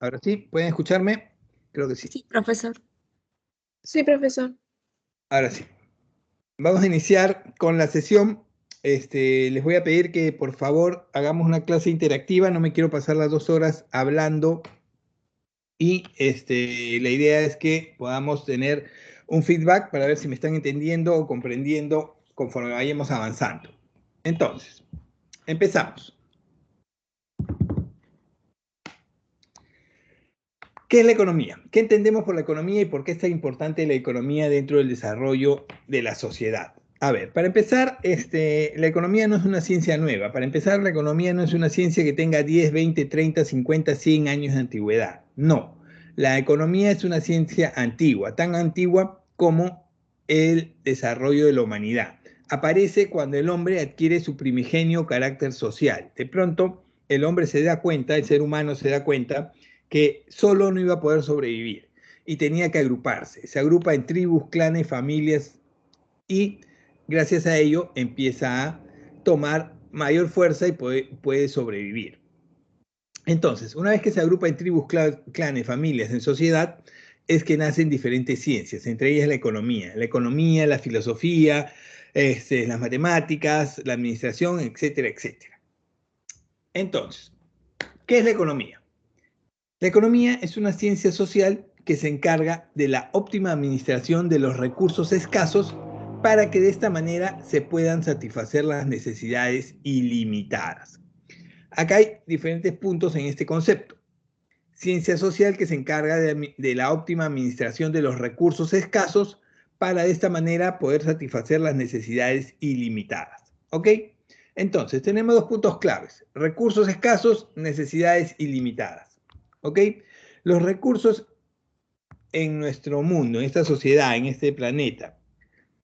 Ahora sí, ¿pueden escucharme? Creo que sí. Sí, profesor. Sí, profesor. Ahora sí. Vamos a iniciar con la sesión. Les voy a pedir que por favor hagamos una clase interactiva. No me quiero pasar las 2 horas hablando y la idea es que podamos tener un feedback para ver si me están entendiendo o comprendiendo conforme vayamos avanzando. Entonces, empezamos. ¿Qué es la economía? ¿Qué entendemos por la economía y por qué es tan importante la economía dentro del desarrollo de la sociedad? A ver, para empezar, la economía no es una ciencia nueva. Para empezar, la economía no es una ciencia que tenga 10, 20, 30, 50, 100 años de antigüedad. No, la economía es una ciencia antigua, tan antigua como el desarrollo de la humanidad. Aparece cuando el hombre adquiere su primigenio carácter social. De pronto, el hombre se da cuenta, el ser humano se da cuenta que solo no iba a poder sobrevivir y tenía que agruparse. Se agrupa en tribus, clanes, familias y gracias a ello empieza a tomar mayor fuerza y puede sobrevivir. Entonces, una vez que se agrupa en tribus, clanes, familias, en sociedad, es que nacen diferentes ciencias, entre ellas la economía, la filosofía, las matemáticas, la administración, etcétera, etcétera. Entonces, ¿qué es la economía? La economía es una ciencia social que se encarga de la óptima administración de los recursos escasos para que de esta manera se puedan satisfacer las necesidades ilimitadas. Acá hay diferentes puntos en este concepto. Ciencia social que se encarga de la óptima administración de los recursos escasos para de esta manera poder satisfacer las necesidades ilimitadas. ¿Ok? Entonces, tenemos dos puntos claves. Recursos escasos, necesidades ilimitadas. ¿Ok? Los recursos en nuestro mundo, en esta sociedad, en este planeta,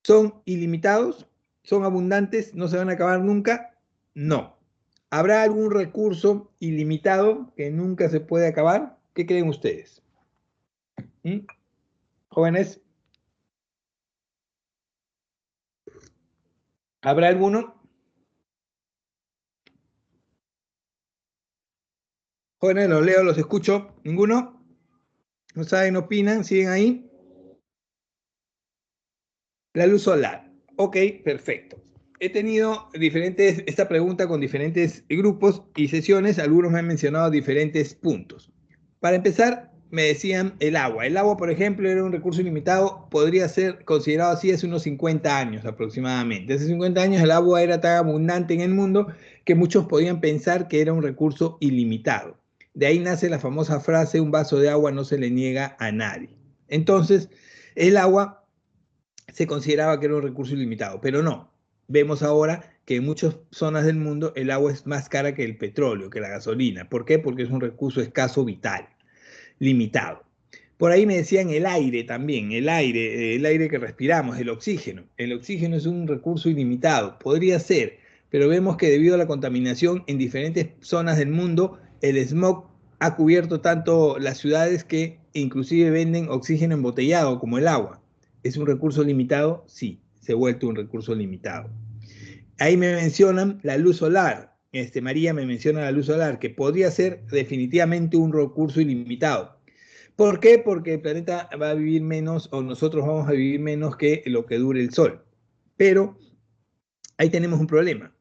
¿son ilimitados? ¿Son abundantes? ¿No se van a acabar nunca? No. ¿Habrá algún recurso ilimitado que nunca se puede acabar? ¿Qué creen ustedes? ¿Mm? Jóvenes, ¿habrá alguno? Jóvenes, los leo, los escucho. ¿Ninguno? ¿No saben, no opinan? ¿Siguen ahí? La luz solar. Ok, perfecto. He tenido esta pregunta con diferentes grupos y sesiones. Algunos me han mencionado diferentes puntos. Para empezar, me decían el agua. El agua, por ejemplo, era un recurso ilimitado. Podría ser considerado así hace unos 50 años aproximadamente. Hace 50 años el agua era tan abundante en el mundo que muchos podían pensar que era un recurso ilimitado. De ahí nace la famosa frase, un vaso de agua no se le niega a nadie. Entonces, el agua se consideraba que era un recurso ilimitado, pero no. Vemos ahora que en muchas zonas del mundo el agua es más cara que el petróleo, que la gasolina. ¿Por qué? Porque es un recurso escaso vital, limitado. Por ahí me decían el aire también, el aire que respiramos, el oxígeno. El oxígeno es un recurso ilimitado, podría ser, pero vemos que debido a la contaminación en diferentes zonas del mundo, el smog ha cubierto tanto las ciudades que inclusive venden oxígeno embotellado como el agua. ¿Es un recurso limitado? Sí, se ha vuelto un recurso limitado. Ahí me mencionan la luz solar. María me menciona la luz solar, que podría ser definitivamente un recurso ilimitado. ¿Por qué? Porque el planeta va a vivir menos o nosotros vamos a vivir menos que lo que dure el Sol. Pero ahí tenemos un problema.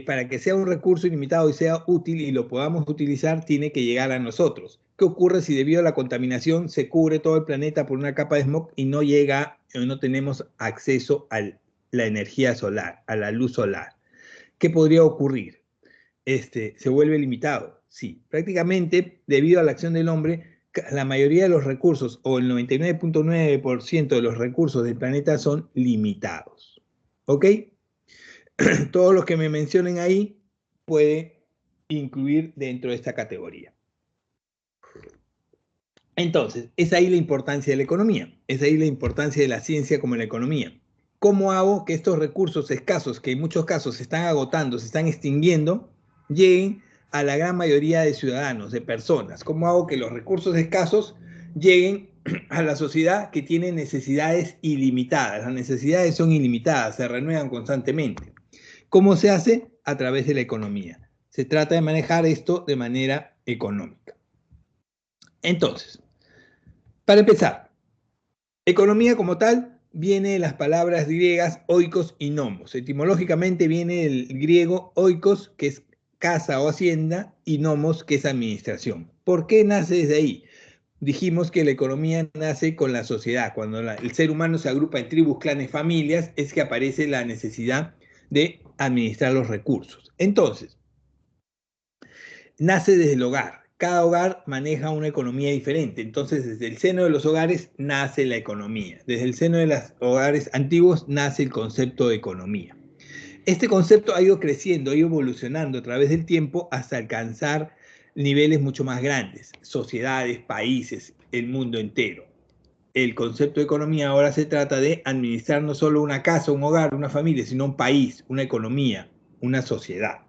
Para que sea un recurso ilimitado y sea útil y lo podamos utilizar, tiene que llegar a nosotros. ¿Qué ocurre si debido a la contaminación se cubre todo el planeta por una capa de smog y no llega o no tenemos acceso a la energía solar, a la luz solar? ¿Qué podría ocurrir? Se vuelve limitado. Sí, prácticamente debido a la acción del hombre, la mayoría de los recursos o el 99.9% de los recursos del planeta son limitados. ¿Ok? Todos los que me mencionen ahí puede incluir dentro de esta categoría. Entonces, es ahí la importancia de la economía, es ahí la importancia de la ciencia como la economía. ¿Cómo hago que estos recursos escasos, que en muchos casos se están agotando, se están extinguiendo, lleguen a la gran mayoría de ciudadanos, de personas? ¿Cómo hago que los recursos escasos lleguen a la sociedad que tiene necesidades ilimitadas? Las necesidades son ilimitadas, se renuevan constantemente. ¿Cómo se hace? A través de la economía. Se trata de manejar esto de manera económica. Entonces, para empezar, economía como tal viene de las palabras griegas oikos y nomos. Etimológicamente viene del griego oikos, que es casa o hacienda, y nomos, que es administración. ¿Por qué nace desde ahí? Dijimos que la economía nace con la sociedad. Cuando el ser humano se agrupa en tribus, clanes, familias, es que aparece la necesidad de administrar los recursos. Entonces, nace desde el hogar. Cada hogar maneja una economía diferente. Entonces, desde el seno de los hogares nace la economía. Desde el seno de los hogares antiguos nace el concepto de economía. Este concepto ha ido creciendo, ha ido evolucionando a través del tiempo hasta alcanzar niveles mucho más grandes, sociedades, países, el mundo entero. El concepto de economía ahora se trata de administrar no solo una casa, un hogar, una familia, sino un país, una economía, una sociedad.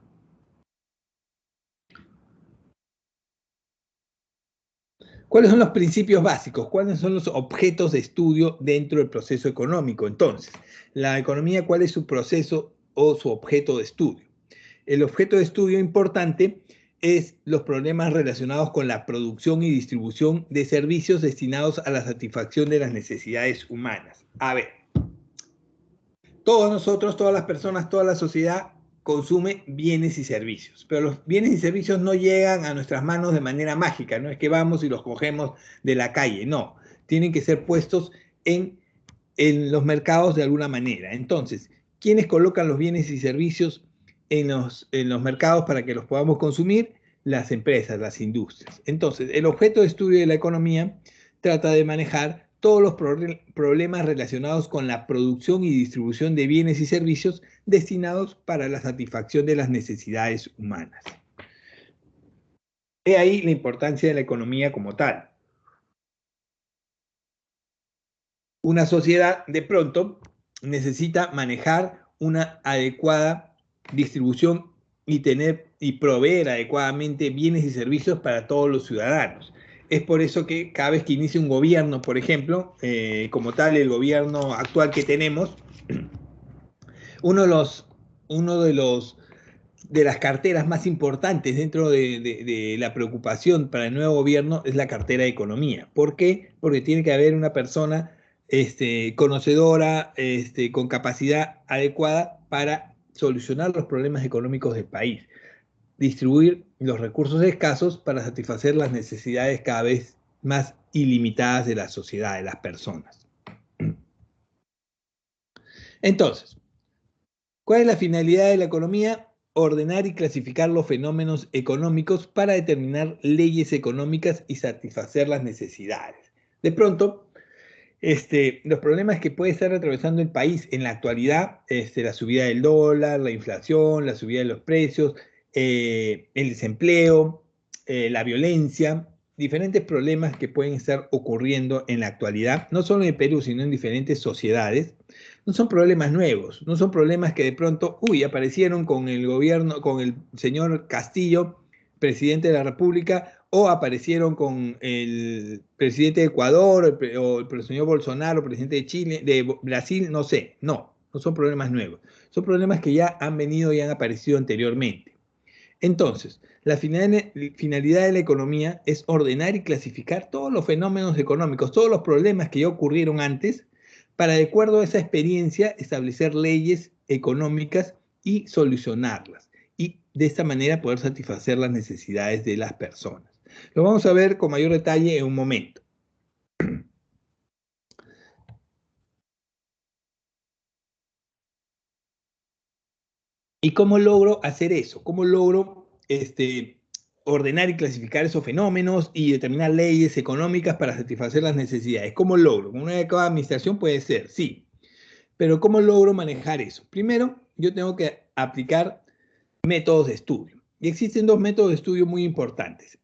¿Cuáles son los principios básicos? ¿Cuáles son los objetos de estudio dentro del proceso económico? Entonces, la economía, ¿cuál es su proceso o su objeto de estudio? El objeto de estudio importante es los problemas relacionados con la producción y distribución de servicios destinados a la satisfacción de las necesidades humanas. A ver, todos nosotros, todas las personas, toda la sociedad consume bienes y servicios, pero los bienes y servicios no llegan a nuestras manos de manera mágica, no es que vamos y los cogemos de la calle, no, tienen que ser puestos en los mercados de alguna manera. Entonces, ¿quiénes colocan los bienes y servicios en los mercados para que los podamos consumir? Las empresas, las industrias. Entonces, el objeto de estudio de la economía trata de manejar todos los problemas relacionados con la producción y distribución de bienes y servicios destinados para la satisfacción de las necesidades humanas. He ahí la importancia de la economía como tal. Una sociedad, de pronto, necesita manejar una adecuada distribución y proveer adecuadamente bienes y servicios para todos los ciudadanos. Es por eso que cada vez que inicia un gobierno, por ejemplo, como tal el gobierno actual que tenemos, uno de las carteras más importantes dentro de la preocupación para el nuevo gobierno es la cartera de economía. ¿Por qué? Porque tiene que haber una persona conocedora, con capacidad adecuada para solucionar los problemas económicos del país, distribuir los recursos escasos para satisfacer las necesidades cada vez más ilimitadas de la sociedad, de las personas. Entonces, ¿cuál es la finalidad de la economía? Ordenar y clasificar los fenómenos económicos para determinar leyes económicas y satisfacer las necesidades. De pronto, los problemas que puede estar atravesando el país en la actualidad, la subida del dólar, la inflación, la subida de los precios, el desempleo, la violencia, diferentes problemas que pueden estar ocurriendo en la actualidad, no solo en Perú, sino en diferentes sociedades, no son problemas nuevos, no son problemas que de pronto, aparecieron con el gobierno, con el señor Castillo, presidente de la República, o aparecieron con el presidente de Ecuador, o el señor Bolsonaro, presidente de Chile, de Brasil, no sé, no son problemas nuevos, son problemas que ya han venido y han aparecido anteriormente. Entonces, la finalidad de la economía es ordenar y clasificar todos los fenómenos económicos, todos los problemas que ya ocurrieron antes, para de acuerdo a esa experiencia establecer leyes económicas y solucionarlas. Y de esta manera poder satisfacer las necesidades de las personas. Lo vamos a ver con mayor detalle en un momento. ¿Y cómo logro hacer eso? ¿Cómo logro ordenar y clasificar esos fenómenos y determinar leyes económicas para satisfacer las necesidades? ¿Cómo logro? ¿Con una adecuada administración? Puede ser, sí. Pero ¿cómo logro manejar eso? Primero, yo tengo que aplicar métodos de estudio. Y existen dos métodos de estudio muy importantes.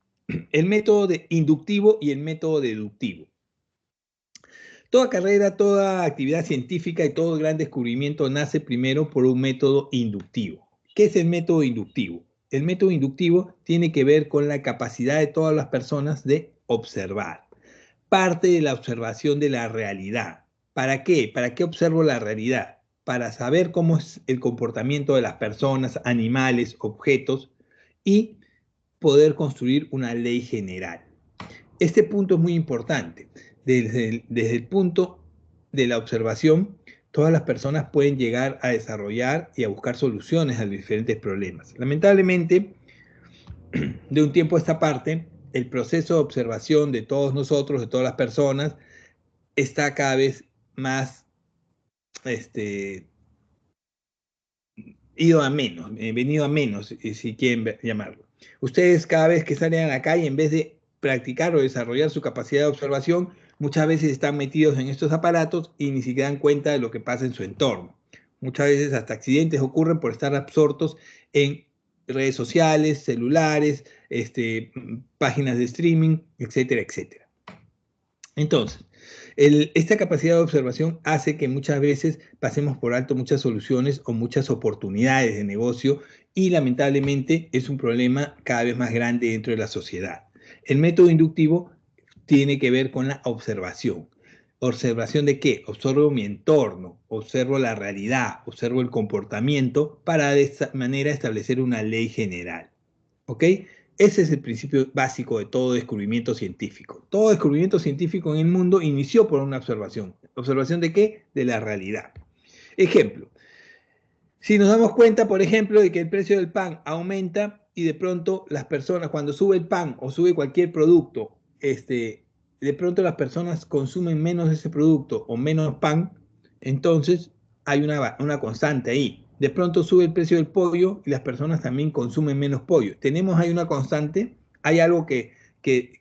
El método inductivo y el método deductivo. Toda carrera, toda actividad científica y todo gran descubrimiento nace primero por un método inductivo. ¿Qué es el método inductivo? El método inductivo tiene que ver con la capacidad de todas las personas de observar. Parte de la observación de la realidad. ¿Para qué? ¿Para qué observo la realidad? Para saber cómo es el comportamiento de las personas, animales, objetos y poder construir una ley general. Este punto es muy importante. Desde el punto de la observación, todas las personas pueden llegar a desarrollar y a buscar soluciones a los diferentes problemas. Lamentablemente, de un tiempo a esta parte, el proceso de observación de todos nosotros, de todas las personas, está cada vez más ido a menos, venido a menos, si quieren llamarlo. Ustedes cada vez que salen a la calle, en vez de practicar o desarrollar su capacidad de observación, muchas veces están metidos en estos aparatos y ni siquiera dan cuenta de lo que pasa en su entorno. Muchas veces hasta accidentes ocurren por estar absortos en redes sociales, celulares, páginas de streaming, etcétera, etcétera. Entonces, esta capacidad de observación hace que muchas veces pasemos por alto muchas soluciones o muchas oportunidades de negocio y lamentablemente es un problema cada vez más grande dentro de la sociedad. El método inductivo tiene que ver con la observación. ¿Observación de qué? Observo mi entorno, observo la realidad, observo el comportamiento para de esta manera establecer una ley general. ¿Ok? Ese es el principio básico de todo descubrimiento científico. Todo descubrimiento científico en el mundo inició por una observación. ¿Observación de qué? De la realidad. Ejemplo. Si nos damos cuenta, por ejemplo, de que el precio del pan aumenta y de pronto las personas, cuando sube el pan o sube cualquier producto, de pronto las personas consumen menos de ese producto o menos pan, entonces hay una constante ahí. De pronto sube el precio del pollo y las personas también consumen menos pollo. Tenemos ahí una constante, hay algo que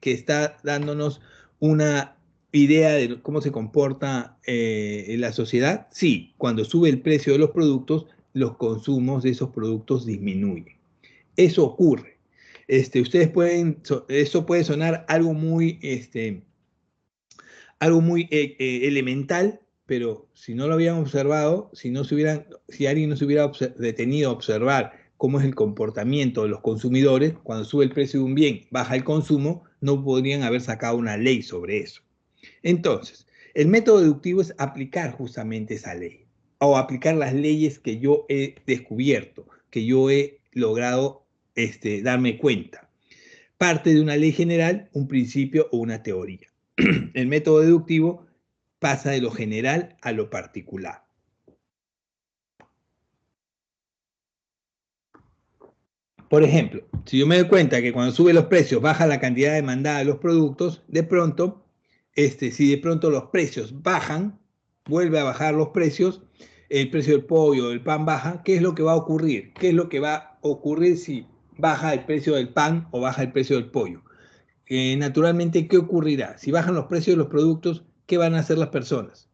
está dándonos una idea de cómo se comporta la sociedad. Sí, cuando sube el precio de los productos, los consumos de esos productos disminuyen. Eso ocurre. Ustedes pueden, eso puede sonar algo muy elemental, pero si no lo habían observado, si alguien no se hubiera detenido a observar cómo es el comportamiento de los consumidores, cuando sube el precio de un bien, baja el consumo, no podrían haber sacado una ley sobre eso. Entonces, el método deductivo es aplicar justamente esa ley, o aplicar las leyes que yo he descubierto, que yo he logrado darme cuenta. Parte de una ley general, un principio o una teoría. El método deductivo pasa de lo general a lo particular. Por ejemplo, si yo me doy cuenta que cuando suben los precios baja la cantidad demandada de los productos, de pronto, si de pronto los precios bajan, vuelve a bajar los precios, el precio del pollo, del pan baja, ¿qué es lo que va a ocurrir? ¿Qué es lo que va a ocurrir si baja el precio del pan o baja el precio del pollo? Naturalmente, ¿qué ocurrirá? Si bajan los precios de los productos, ¿qué van a hacer las personas?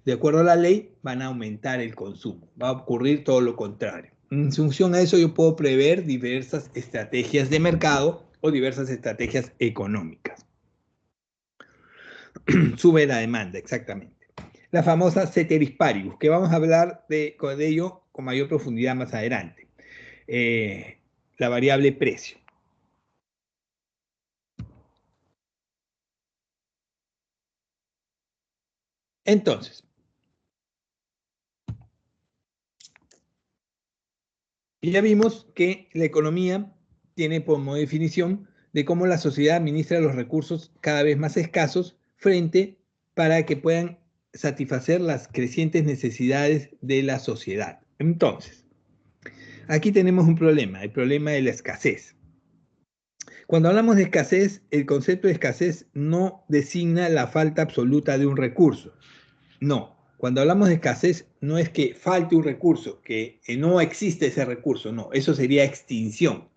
De acuerdo a la ley, van a aumentar el consumo. Va a ocurrir todo lo contrario. En función a eso, yo puedo prever diversas estrategias de mercado o diversas estrategias económicas. Sube la demanda, exactamente. La famosa ceteris paribus, que vamos a hablar de ello con mayor profundidad más adelante. La variable precio. Entonces, ya vimos que la economía tiene como definición de cómo la sociedad administra los recursos cada vez más escasos para que puedan satisfacer las crecientes necesidades de la sociedad. Entonces, aquí tenemos un problema, el problema de la escasez. Cuando hablamos de escasez, el concepto de escasez no designa la falta absoluta de un recurso. No, cuando hablamos de escasez no es que falte un recurso, que no existe ese recurso, no, eso sería extinción.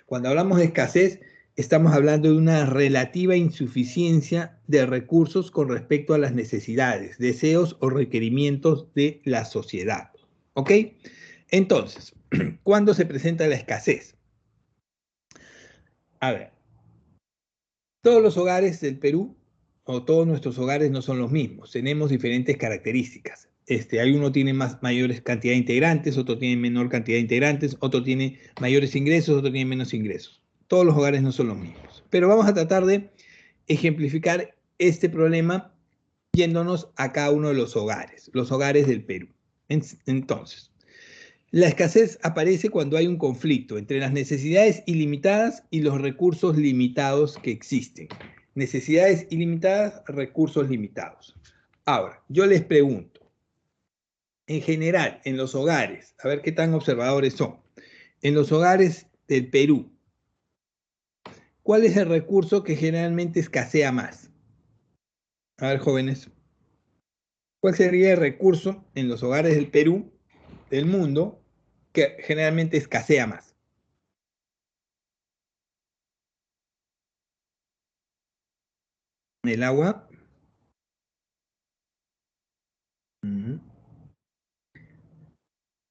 Cuando hablamos de escasez, estamos hablando de una relativa insuficiencia de recursos con respecto a las necesidades, deseos o requerimientos de la sociedad. ¿Ok? Entonces, ¿cuándo se presenta la escasez? A ver, todos los hogares del Perú o todos nuestros hogares no son los mismos, tenemos diferentes características. Hay uno tiene mayores cantidad de integrantes, otro tiene menor cantidad de integrantes, otro tiene mayores ingresos, otro tiene menos ingresos. Todos los hogares no son los mismos. Pero vamos a tratar de ejemplificar este problema yéndonos a cada uno de los hogares del Perú. Entonces, la escasez aparece cuando hay un conflicto entre las necesidades ilimitadas y los recursos limitados que existen. Necesidades ilimitadas, recursos limitados. Ahora, yo les pregunto, en general, en los hogares, a ver qué tan observadores son, en los hogares del Perú, ¿cuál es el recurso que generalmente escasea más? A ver, jóvenes, ¿cuál sería el recurso en los hogares del Perú, del mundo, que generalmente escasea más? El agua.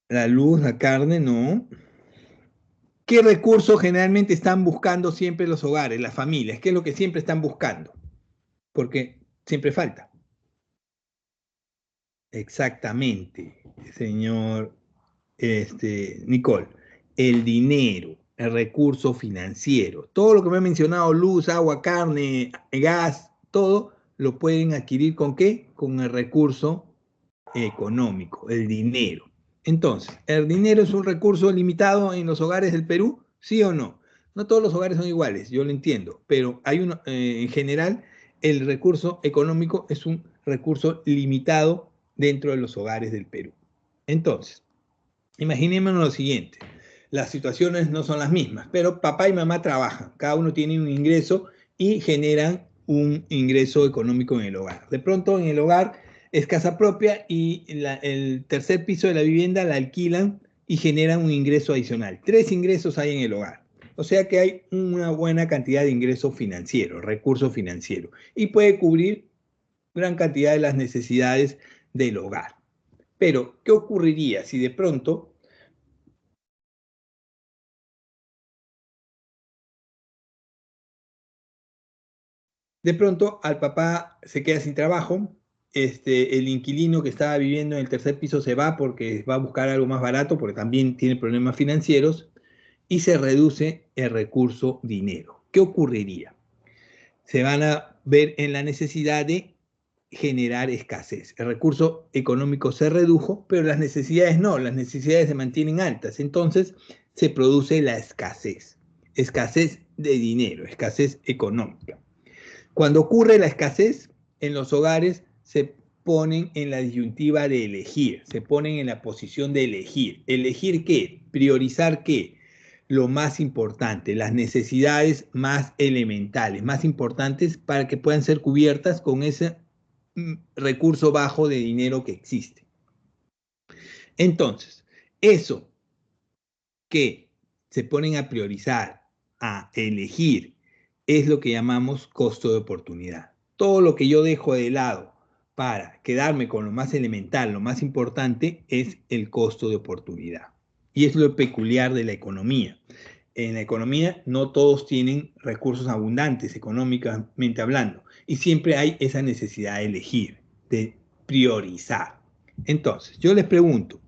La luz, la carne, no. ¿Qué recursos generalmente están buscando siempre los hogares, las familias? ¿Qué es lo que siempre están buscando? Porque siempre falta. Exactamente, señor Nicole. El dinero, el recurso financiero. Todo lo que me ha mencionado, luz, agua, carne, gas, todo lo pueden adquirir ¿con qué? Con el recurso económico, el dinero. Entonces, ¿el dinero es un recurso limitado en los hogares del Perú? ¿Sí o no? No todos los hogares son iguales, yo lo entiendo, pero hay uno, en general, el recurso económico es un recurso limitado dentro de los hogares del Perú. Entonces, imaginémonos lo siguiente, las situaciones no son las mismas, pero papá y mamá trabajan, cada uno tiene un ingreso y generan un ingreso económico en el hogar. De pronto en el hogar es casa propia y el tercer piso de la vivienda la alquilan y generan un ingreso adicional. 3 ingresos hay en el hogar. O sea que hay una buena cantidad de ingresos financieros, recursos financieros, y puede cubrir gran cantidad de las necesidades del hogar. Pero, ¿qué ocurriría si de pronto al papá se queda sin trabajo, el inquilino que estaba viviendo en el tercer piso se va porque va a buscar algo más barato, porque también tiene problemas financieros, y se reduce el recurso dinero? ¿Qué ocurriría? Se van a ver en la necesidad de generar escasez. El recurso económico se redujo, pero las necesidades no, las necesidades se mantienen altas. Entonces se produce la escasez, escasez de dinero, escasez económica. Cuando ocurre la escasez, en los hogares se ponen en la disyuntiva de elegir, se ponen en la posición de elegir. ¿Elegir qué? Priorizar qué? Lo más importante, las necesidades más elementales, más importantes para que puedan ser cubiertas con ese recurso bajo de dinero que existe. Entonces, eso que se ponen a priorizar, a elegir, es lo que llamamos costo de oportunidad. Todo lo que yo dejo de lado para quedarme con lo más elemental, lo más importante, es el costo de oportunidad. Y es lo peculiar de la economía. En la economía no todos tienen recursos abundantes económicamente hablando, y siempre hay esa necesidad de elegir, de priorizar. Entonces, yo les pregunto,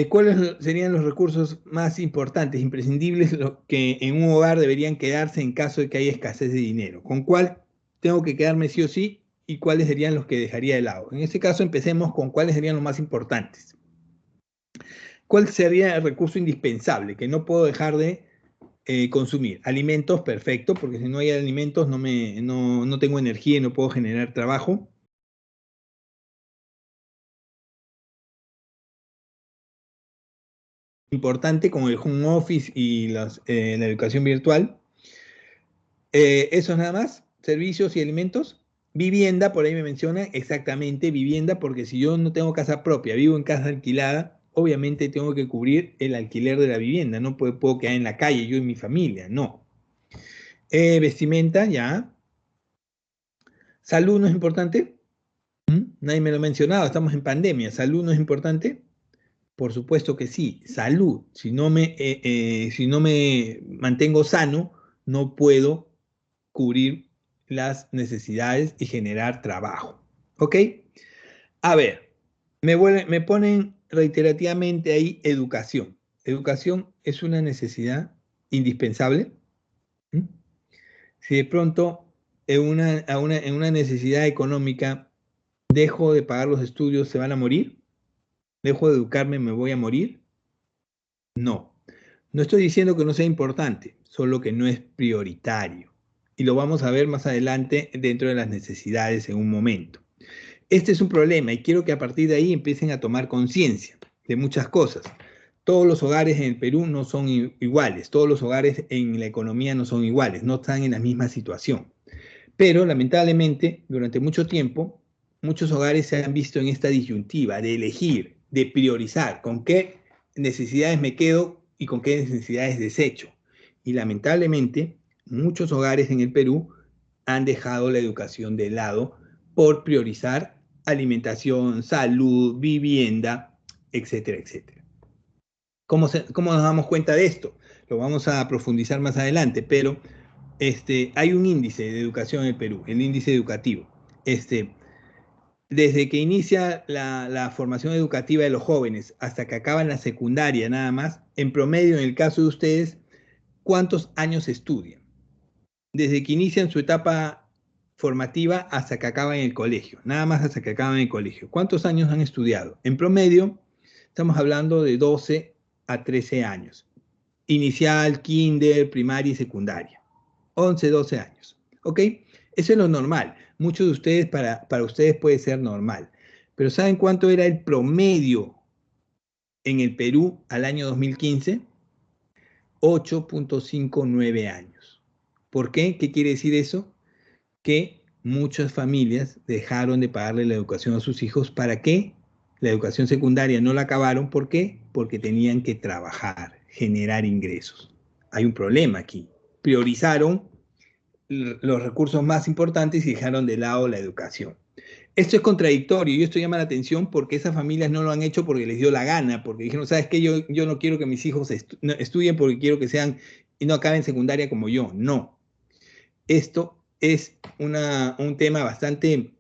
¿cuáles serían los recursos más importantes, imprescindibles, que en un hogar deberían quedarse en caso de que haya escasez de dinero? ¿Con cuál tengo que quedarme sí o sí y cuáles serían los que dejaría de lado? En este caso empecemos con cuáles serían los más importantes. ¿Cuál sería el recurso indispensable que no puedo dejar de consumir? Alimentos, perfecto, porque si no hay alimentos no tengo energía y no puedo generar trabajo. Importante con el home office y la educación virtual. Eso nada más, servicios y alimentos. Vivienda, por ahí me menciona, exactamente, vivienda, porque si yo no tengo casa propia, vivo en casa alquilada, obviamente tengo que cubrir el alquiler de la vivienda, no puedo quedar en la calle yo y mi familia, no. Vestimenta, ya. Salud no es importante. Nadie me lo ha mencionado, estamos en pandemia. ¿Salud no es importante? Por supuesto que sí. Salud. Si no me mantengo sano, no puedo cubrir las necesidades y generar trabajo. ¿Ok? A ver, me ponen reiterativamente ahí educación. Educación es una necesidad indispensable. ¿Mm? Si de pronto en una necesidad económica dejo de pagar los estudios, ¿se van a morir? ¿Dejo de educarme, me voy a morir? No. No estoy diciendo que no sea importante, solo que no es prioritario. y lo vamos a ver más adelante dentro de las necesidades en un momento. Este es un problema y quiero que a partir de ahí empiecen a tomar conciencia de muchas cosas. Todos los hogares en el Perú no son iguales, todos los hogares en la economía no son iguales, no están en la misma situación. Pero lamentablemente, durante mucho tiempo, muchos hogares se han visto en esta disyuntiva de elegir, de priorizar con qué necesidades me quedo y con qué necesidades desecho. Y lamentablemente, muchos hogares en el Perú han dejado la educación de lado por priorizar alimentación, salud, vivienda, etcétera, etcétera. ¿Cómo nos damos cuenta de esto? Lo vamos a profundizar más adelante, pero hay un índice de educación en el Perú, el índice educativo. Desde que inicia la formación educativa de los jóvenes hasta que acaban la secundaria nada más, en promedio, en el caso de ustedes, ¿cuántos años estudian? Desde que inician su etapa formativa hasta que acaban el colegio, nada más hasta que acaban el colegio. ¿Cuántos años han estudiado? En promedio, estamos hablando de 12 a 13 años. Inicial, kinder, primaria y secundaria. 11, 12 años. ¿Ok? Eso es lo normal. Muchos de ustedes, para ustedes puede ser normal. Pero ¿saben cuánto era el promedio en el Perú al año 2015? 8.59 años. ¿Por qué? ¿Qué quiere decir eso? Que muchas familias dejaron de pagarle la educación a sus hijos. ¿Para qué? La educación secundaria no la acabaron. ¿Por qué? Porque tenían que trabajar, generar ingresos. Hay un problema aquí. Priorizaron los recursos más importantes y dejaron de lado la educación. Esto es contradictorio y esto llama la atención porque esas familias no lo han hecho porque les dio la gana, porque dijeron, ¿sabes qué? Yo no quiero que mis hijos estudien porque quiero que sean y no acaben secundaria como yo. No. Esto es un tema bastante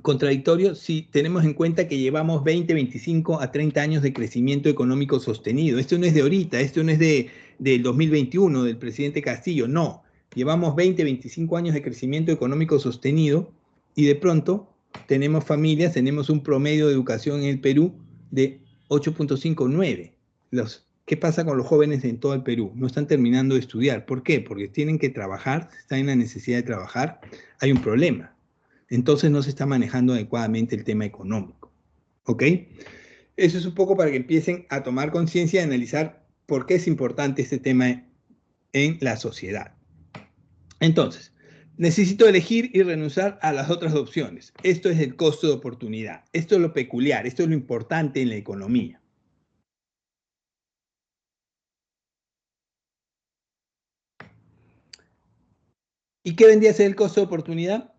contradictorio si tenemos en cuenta que llevamos 20, 25 a 30 años de crecimiento económico sostenido. Esto no es de ahorita, esto no es del 2021, del presidente Castillo, no. Llevamos 20, 25 años de crecimiento económico sostenido y de pronto tenemos familias, tenemos un promedio de educación en el Perú de 8.59. ¿Qué pasa con los jóvenes en todo el Perú? No están terminando de estudiar. ¿Por qué? Porque tienen que trabajar, están en la necesidad de trabajar. Hay un problema. Entonces no se está manejando adecuadamente el tema económico. ¿Ok? Eso es un poco para que empiecen a tomar conciencia y analizar por qué es importante este tema en la sociedad. Entonces, necesito elegir y renunciar a las otras opciones. Esto es el costo de oportunidad. Esto es lo peculiar, esto es lo importante en la economía. ¿Y qué vendría a ser el costo de oportunidad?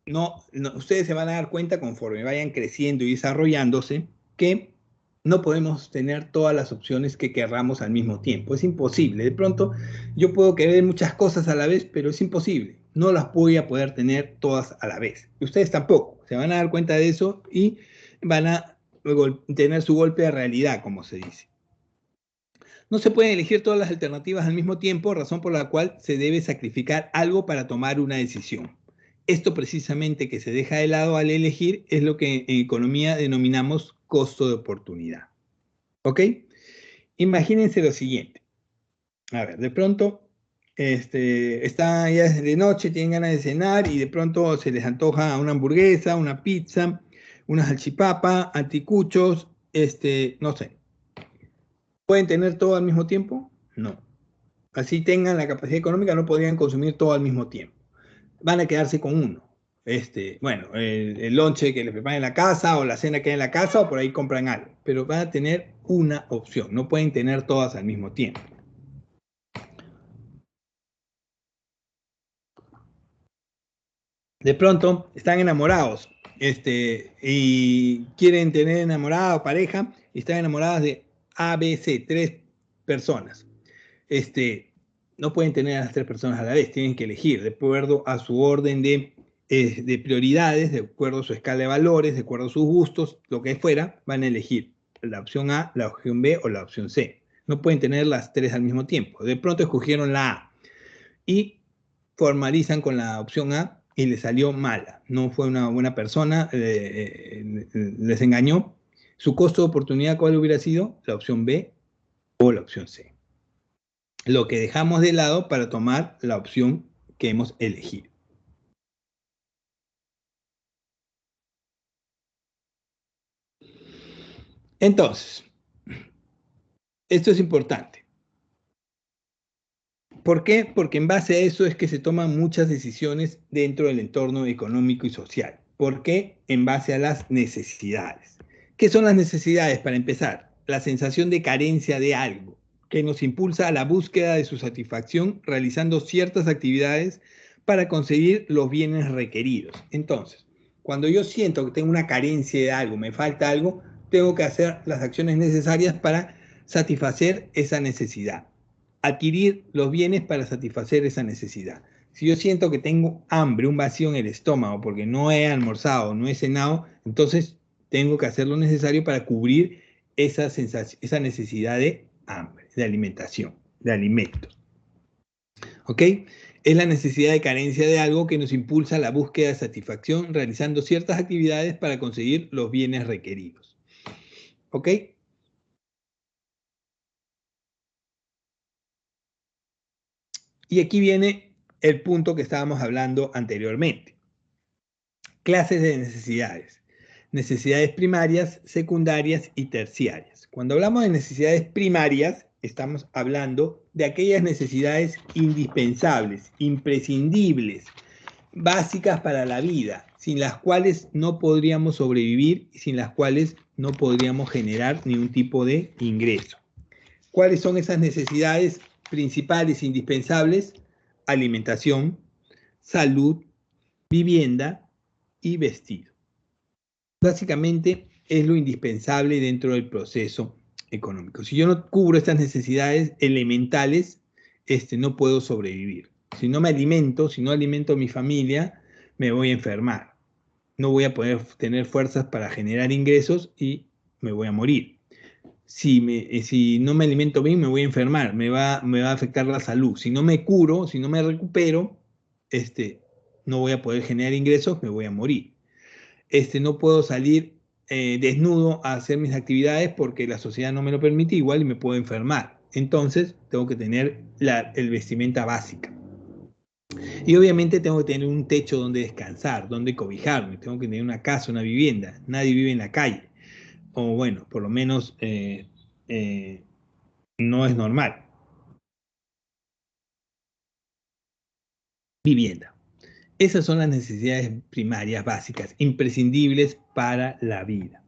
No, ustedes se van a dar cuenta conforme vayan creciendo y desarrollándose que no podemos tener todas las opciones que querramos al mismo tiempo. Es imposible. De pronto yo puedo querer muchas cosas a la vez, pero es imposible. No las voy a poder tener todas a la vez. Ustedes tampoco. Se van a dar cuenta de eso y van a tener su golpe de realidad, como se dice. No se pueden elegir todas las alternativas al mismo tiempo, razón por la cual se debe sacrificar algo para tomar una decisión. Esto precisamente que se deja de lado al elegir es lo que en economía denominamos costo de oportunidad. ¿Ok? Imagínense lo siguiente. A ver, de pronto está ya de noche, tienen ganas de cenar y de pronto se les antoja una hamburguesa, una pizza, una salchipapa, anticuchos, no sé. ¿Pueden tener todo al mismo tiempo? No. Así tengan la capacidad económica, no podrían consumir todo al mismo tiempo. Van a quedarse con uno. Bueno, el lonche que les preparan en la casa o la cena que hay en la casa o por ahí compran algo. Pero van a tener una opción, no pueden tener todas al mismo tiempo. De pronto están enamorados y quieren tener enamorada o pareja y están enamoradas de A, B, C, 3 personas. No pueden tener a las 3 personas a la vez, tienen que elegir de acuerdo a su orden de prioridades, de acuerdo a su escala de valores, de acuerdo a sus gustos, lo que fuera, van a elegir la opción A, la opción B o la opción C. No pueden tener las 3 al mismo tiempo. De pronto escogieron la A y formalizan con la opción A y les salió mala. No fue una buena persona, les engañó. Su costo de oportunidad, ¿cuál hubiera sido? La opción B o la opción C. Lo que dejamos de lado para tomar la opción que hemos elegido. Entonces, esto es importante. ¿Por qué? Porque en base a eso es que se toman muchas decisiones dentro del entorno económico y social. ¿Por qué? En base a las necesidades. ¿Qué son las necesidades? Para empezar, la sensación de carencia de algo, que nos impulsa a la búsqueda de su satisfacción realizando ciertas actividades para conseguir los bienes requeridos. Entonces, cuando yo siento que tengo una carencia de algo, me falta algo, tengo que hacer las acciones necesarias para satisfacer esa necesidad. Adquirir los bienes para satisfacer esa necesidad. Si yo siento que tengo hambre, un vacío en el estómago porque no he almorzado, no he cenado, entonces tengo que hacer lo necesario para cubrir esa necesidad de hambre, de alimentación, de alimentos. ¿Ok? Es la necesidad de carencia de algo que nos impulsa a la búsqueda de satisfacción realizando ciertas actividades para conseguir los bienes requeridos. ¿Ok? Y aquí viene el punto que estábamos hablando anteriormente. Clases de necesidades. Necesidades primarias, secundarias y terciarias. Cuando hablamos de necesidades primarias, estamos hablando de aquellas necesidades indispensables, imprescindibles, básicas para la vida, sin las cuales no podríamos sobrevivir y sin las cuales no podríamos generar ningún tipo de ingreso. ¿Cuáles son esas necesidades principales, indispensables? Alimentación, salud, vivienda y vestido. Básicamente es lo indispensable dentro del proceso económico. Si yo no cubro estas necesidades elementales, no puedo sobrevivir. Si no me alimento, si no alimento a mi familia, me voy a enfermar. No voy a poder tener fuerzas para generar ingresos y me voy a morir. Si no me alimento bien, me voy a enfermar, me va a afectar la salud. Si no me curo, si no me recupero, no voy a poder generar ingresos, me voy a morir. No puedo salir desnudo a hacer mis actividades porque la sociedad no me lo permite, igual y me puedo enfermar. Entonces, tengo que tener el vestimenta básica. Y obviamente tengo que tener un techo donde descansar, donde cobijarme, tengo que tener una casa, una vivienda. Nadie vive en la calle. O bueno, por lo menos no es normal. Vivienda. Esas son las necesidades primarias básicas, imprescindibles para la vida.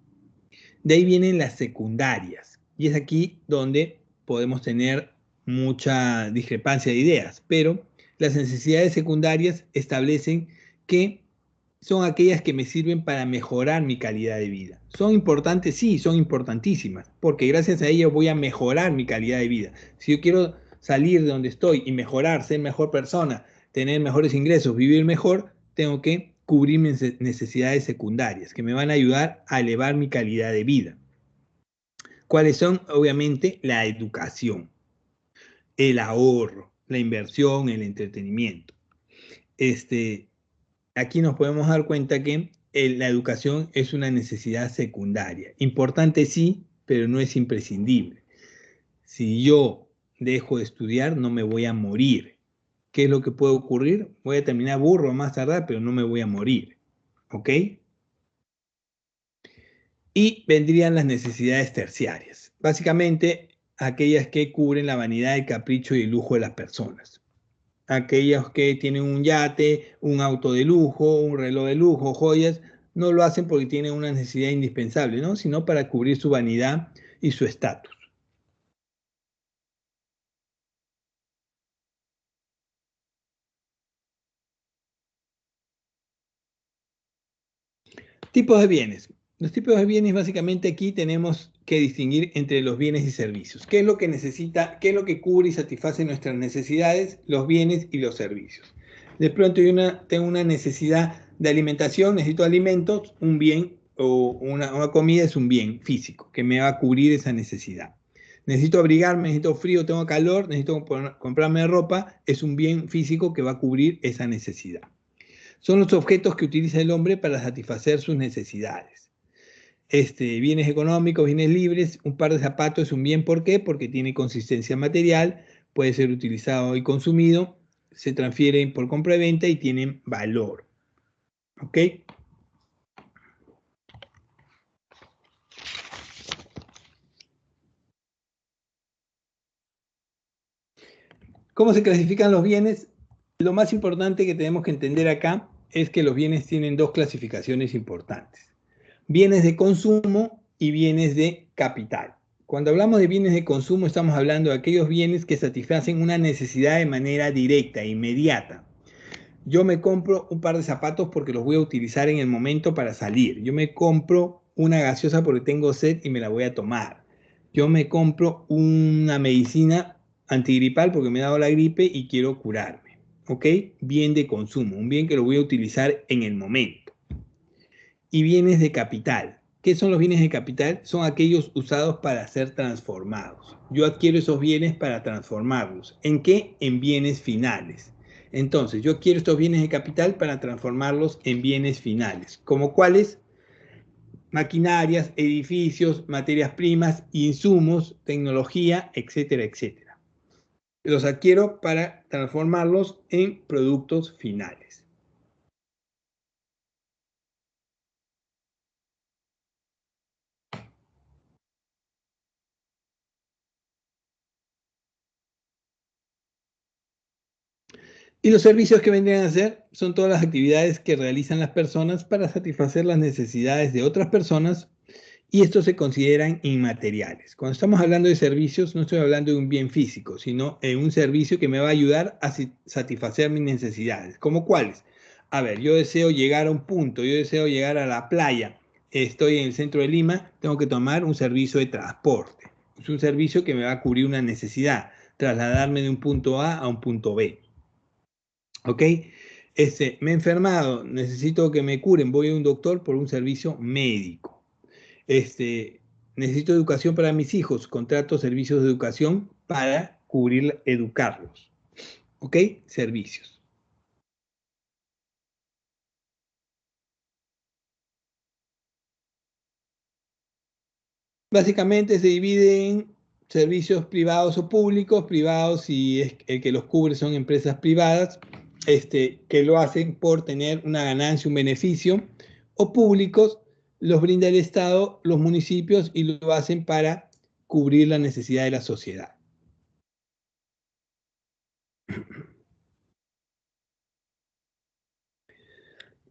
De ahí vienen las secundarias. Y es aquí donde podemos tener mucha discrepancia de ideas. Pero las necesidades secundarias establecen que son aquellas que me sirven para mejorar mi calidad de vida. ¿Son importantes? Sí, son importantísimas, porque gracias a ellas voy a mejorar mi calidad de vida. Si yo quiero salir de donde estoy y mejorar, ser mejor persona, tener mejores ingresos, vivir mejor, tengo que cubrir mis necesidades secundarias, que me van a ayudar a elevar mi calidad de vida. ¿Cuáles son? Obviamente, la educación, el ahorro, la inversión, el entretenimiento. Aquí nos podemos dar cuenta que la educación es una necesidad secundaria. Importante sí, pero no es imprescindible. Si yo dejo de estudiar, no me voy a morir. ¿Qué es lo que puede ocurrir? Voy a terminar burro más tarde, pero no me voy a morir. ¿Ok? Y vendrían las necesidades terciarias. Básicamente, aquellas que cubren la vanidad, el capricho y el lujo de las personas. Aquellos que tienen un yate, un auto de lujo, un reloj de lujo, joyas, no lo hacen porque tienen una necesidad indispensable, ¿no? Sino para cubrir su vanidad y su estatus. Tipos de bienes. Los tipos de bienes, básicamente aquí tenemos que distinguir entre los bienes y servicios. ¿Qué es lo que necesita, qué es lo que cubre y satisface nuestras necesidades, los bienes y los servicios? De pronto tengo una necesidad de alimentación, necesito alimentos, un bien o una comida es un bien físico que me va a cubrir esa necesidad. Necesito abrigarme, necesito frío, tengo calor, necesito comprarme ropa, es un bien físico que va a cubrir esa necesidad. Son los objetos que utiliza el hombre para satisfacer sus necesidades. Bienes económicos, bienes libres, un par de zapatos es un bien, ¿por qué? Porque tiene consistencia material, puede ser utilizado y consumido, se transfieren por compra y venta y tienen valor. ¿Ok? ¿Cómo se clasifican los bienes? Lo más importante que tenemos que entender acá es que los bienes tienen dos clasificaciones importantes. Bienes de consumo y bienes de capital. Cuando hablamos de bienes de consumo estamos hablando de aquellos bienes que satisfacen una necesidad de manera directa, inmediata. Yo me compro un par de zapatos porque los voy a utilizar en el momento para salir. Yo me compro una gaseosa porque tengo sed y me la voy a tomar. Yo me compro una medicina antigripal porque me ha dado la gripe y quiero curarme. ¿Ok? Bien de consumo, un bien que lo voy a utilizar en el momento. Y bienes de capital. ¿Qué son los bienes de capital? Son aquellos usados para ser transformados. Yo adquiero esos bienes para transformarlos. ¿En qué? En bienes finales. Entonces, yo quiero estos bienes de capital para transformarlos en bienes finales. ¿Como cuáles? Maquinarias, edificios, materias primas, insumos, tecnología, etcétera, etcétera. Los adquiero para transformarlos en productos finales. Y los servicios que vendrían a ser son todas las actividades que realizan las personas para satisfacer las necesidades de otras personas y estos se consideran inmateriales. Cuando estamos hablando de servicios, no estoy hablando de un bien físico, sino de un servicio que me va a ayudar a satisfacer mis necesidades. ¿Cómo cuáles? A ver, yo deseo llegar a un punto, yo deseo llegar a la playa, estoy en el centro de Lima, tengo que tomar un servicio de transporte. Es un servicio que me va a cubrir una necesidad, trasladarme de un punto A un punto B. ¿Ok? Me he enfermado, necesito que me curen, voy a un doctor por un servicio médico. Necesito educación para mis hijos, contrato servicios de educación para cubrir, educarlos. ¿Ok? Servicios. Básicamente se divide en servicios privados o públicos, privados y el que los cubre son empresas privadas, que lo hacen por tener una ganancia, un beneficio, o públicos los brinda el Estado, los municipios y lo hacen para cubrir la necesidad de la sociedad.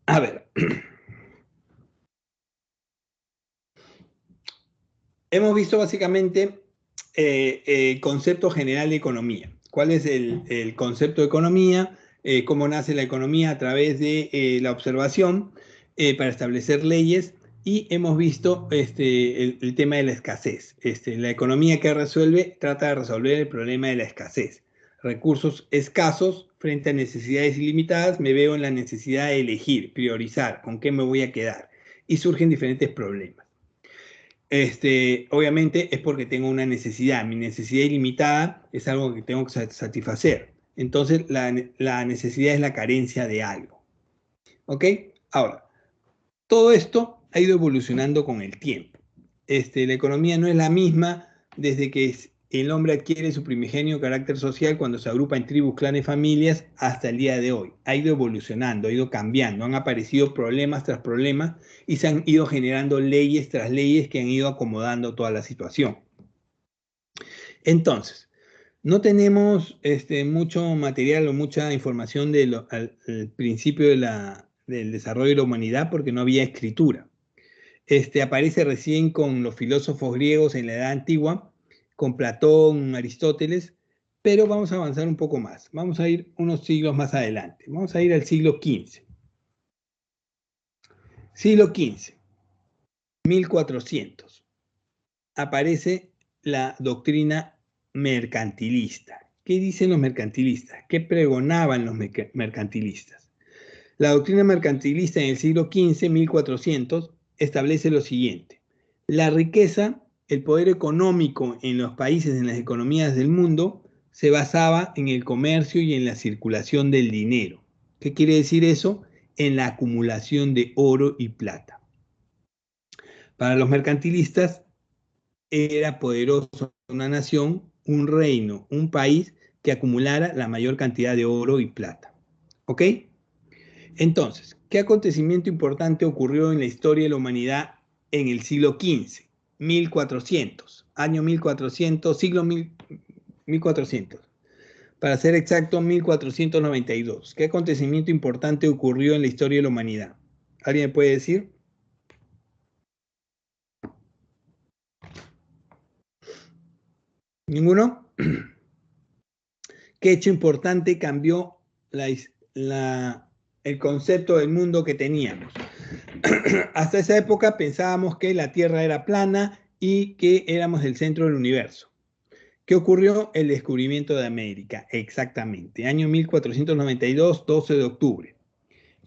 A ver, hemos visto básicamente el concepto general de economía. ¿Cuál es el concepto de economía? Cómo nace la economía a través de la observación para establecer leyes y hemos visto el tema de la escasez. La economía que resuelve trata de resolver el problema de la escasez. Recursos escasos frente a necesidades ilimitadas, me veo en la necesidad de elegir, priorizar, con qué me voy a quedar. Y surgen diferentes problemas. Obviamente es porque tengo una necesidad. Mi necesidad ilimitada es algo que tengo que satisfacer. Entonces, la necesidad es la carencia de algo. ¿Ok? Ahora, todo esto ha ido evolucionando con el tiempo. La economía no es la misma desde que el hombre adquiere su primigenio carácter social cuando se agrupa en tribus, clanes, familias, hasta el día de hoy. Ha ido evolucionando, ha ido cambiando, han aparecido problemas tras problemas y se han ido generando leyes tras leyes que han ido acomodando toda la situación. Entonces, no tenemos mucho material o mucha información al principio del desarrollo de la humanidad porque no había escritura. Aparece recién con los filósofos griegos en la Edad Antigua, con Platón, Aristóteles, pero vamos a avanzar un poco más. Vamos a ir unos siglos más adelante. Vamos a ir al siglo XV. Siglo XV, 1400. Aparece la doctrina mercantilista. ¿Qué dicen los mercantilistas? ¿Qué pregonaban los mercantilistas? La doctrina mercantilista en el siglo XV, 1400, establece lo siguiente. La riqueza, el poder económico en los países, en las economías del mundo, se basaba en el comercio y en la circulación del dinero. ¿Qué quiere decir eso? En la acumulación de oro y plata. Para los mercantilistas era poderoso una nación, un reino, un país que acumulara la mayor cantidad de oro y plata. ¿Ok? Entonces, ¿qué acontecimiento importante ocurrió en la historia de la humanidad en el siglo XV? 1400, año 1400, siglo 1400. Para ser exacto, 1492. ¿Qué acontecimiento importante ocurrió en la historia de la humanidad? ¿Alguien me puede decir? ¿Ninguno? ¿Qué hecho importante cambió el concepto del mundo que teníamos? Hasta esa época pensábamos que la Tierra era plana y que éramos el centro del universo. ¿Qué ocurrió? El descubrimiento de América, exactamente. Año 1492, 12 de octubre.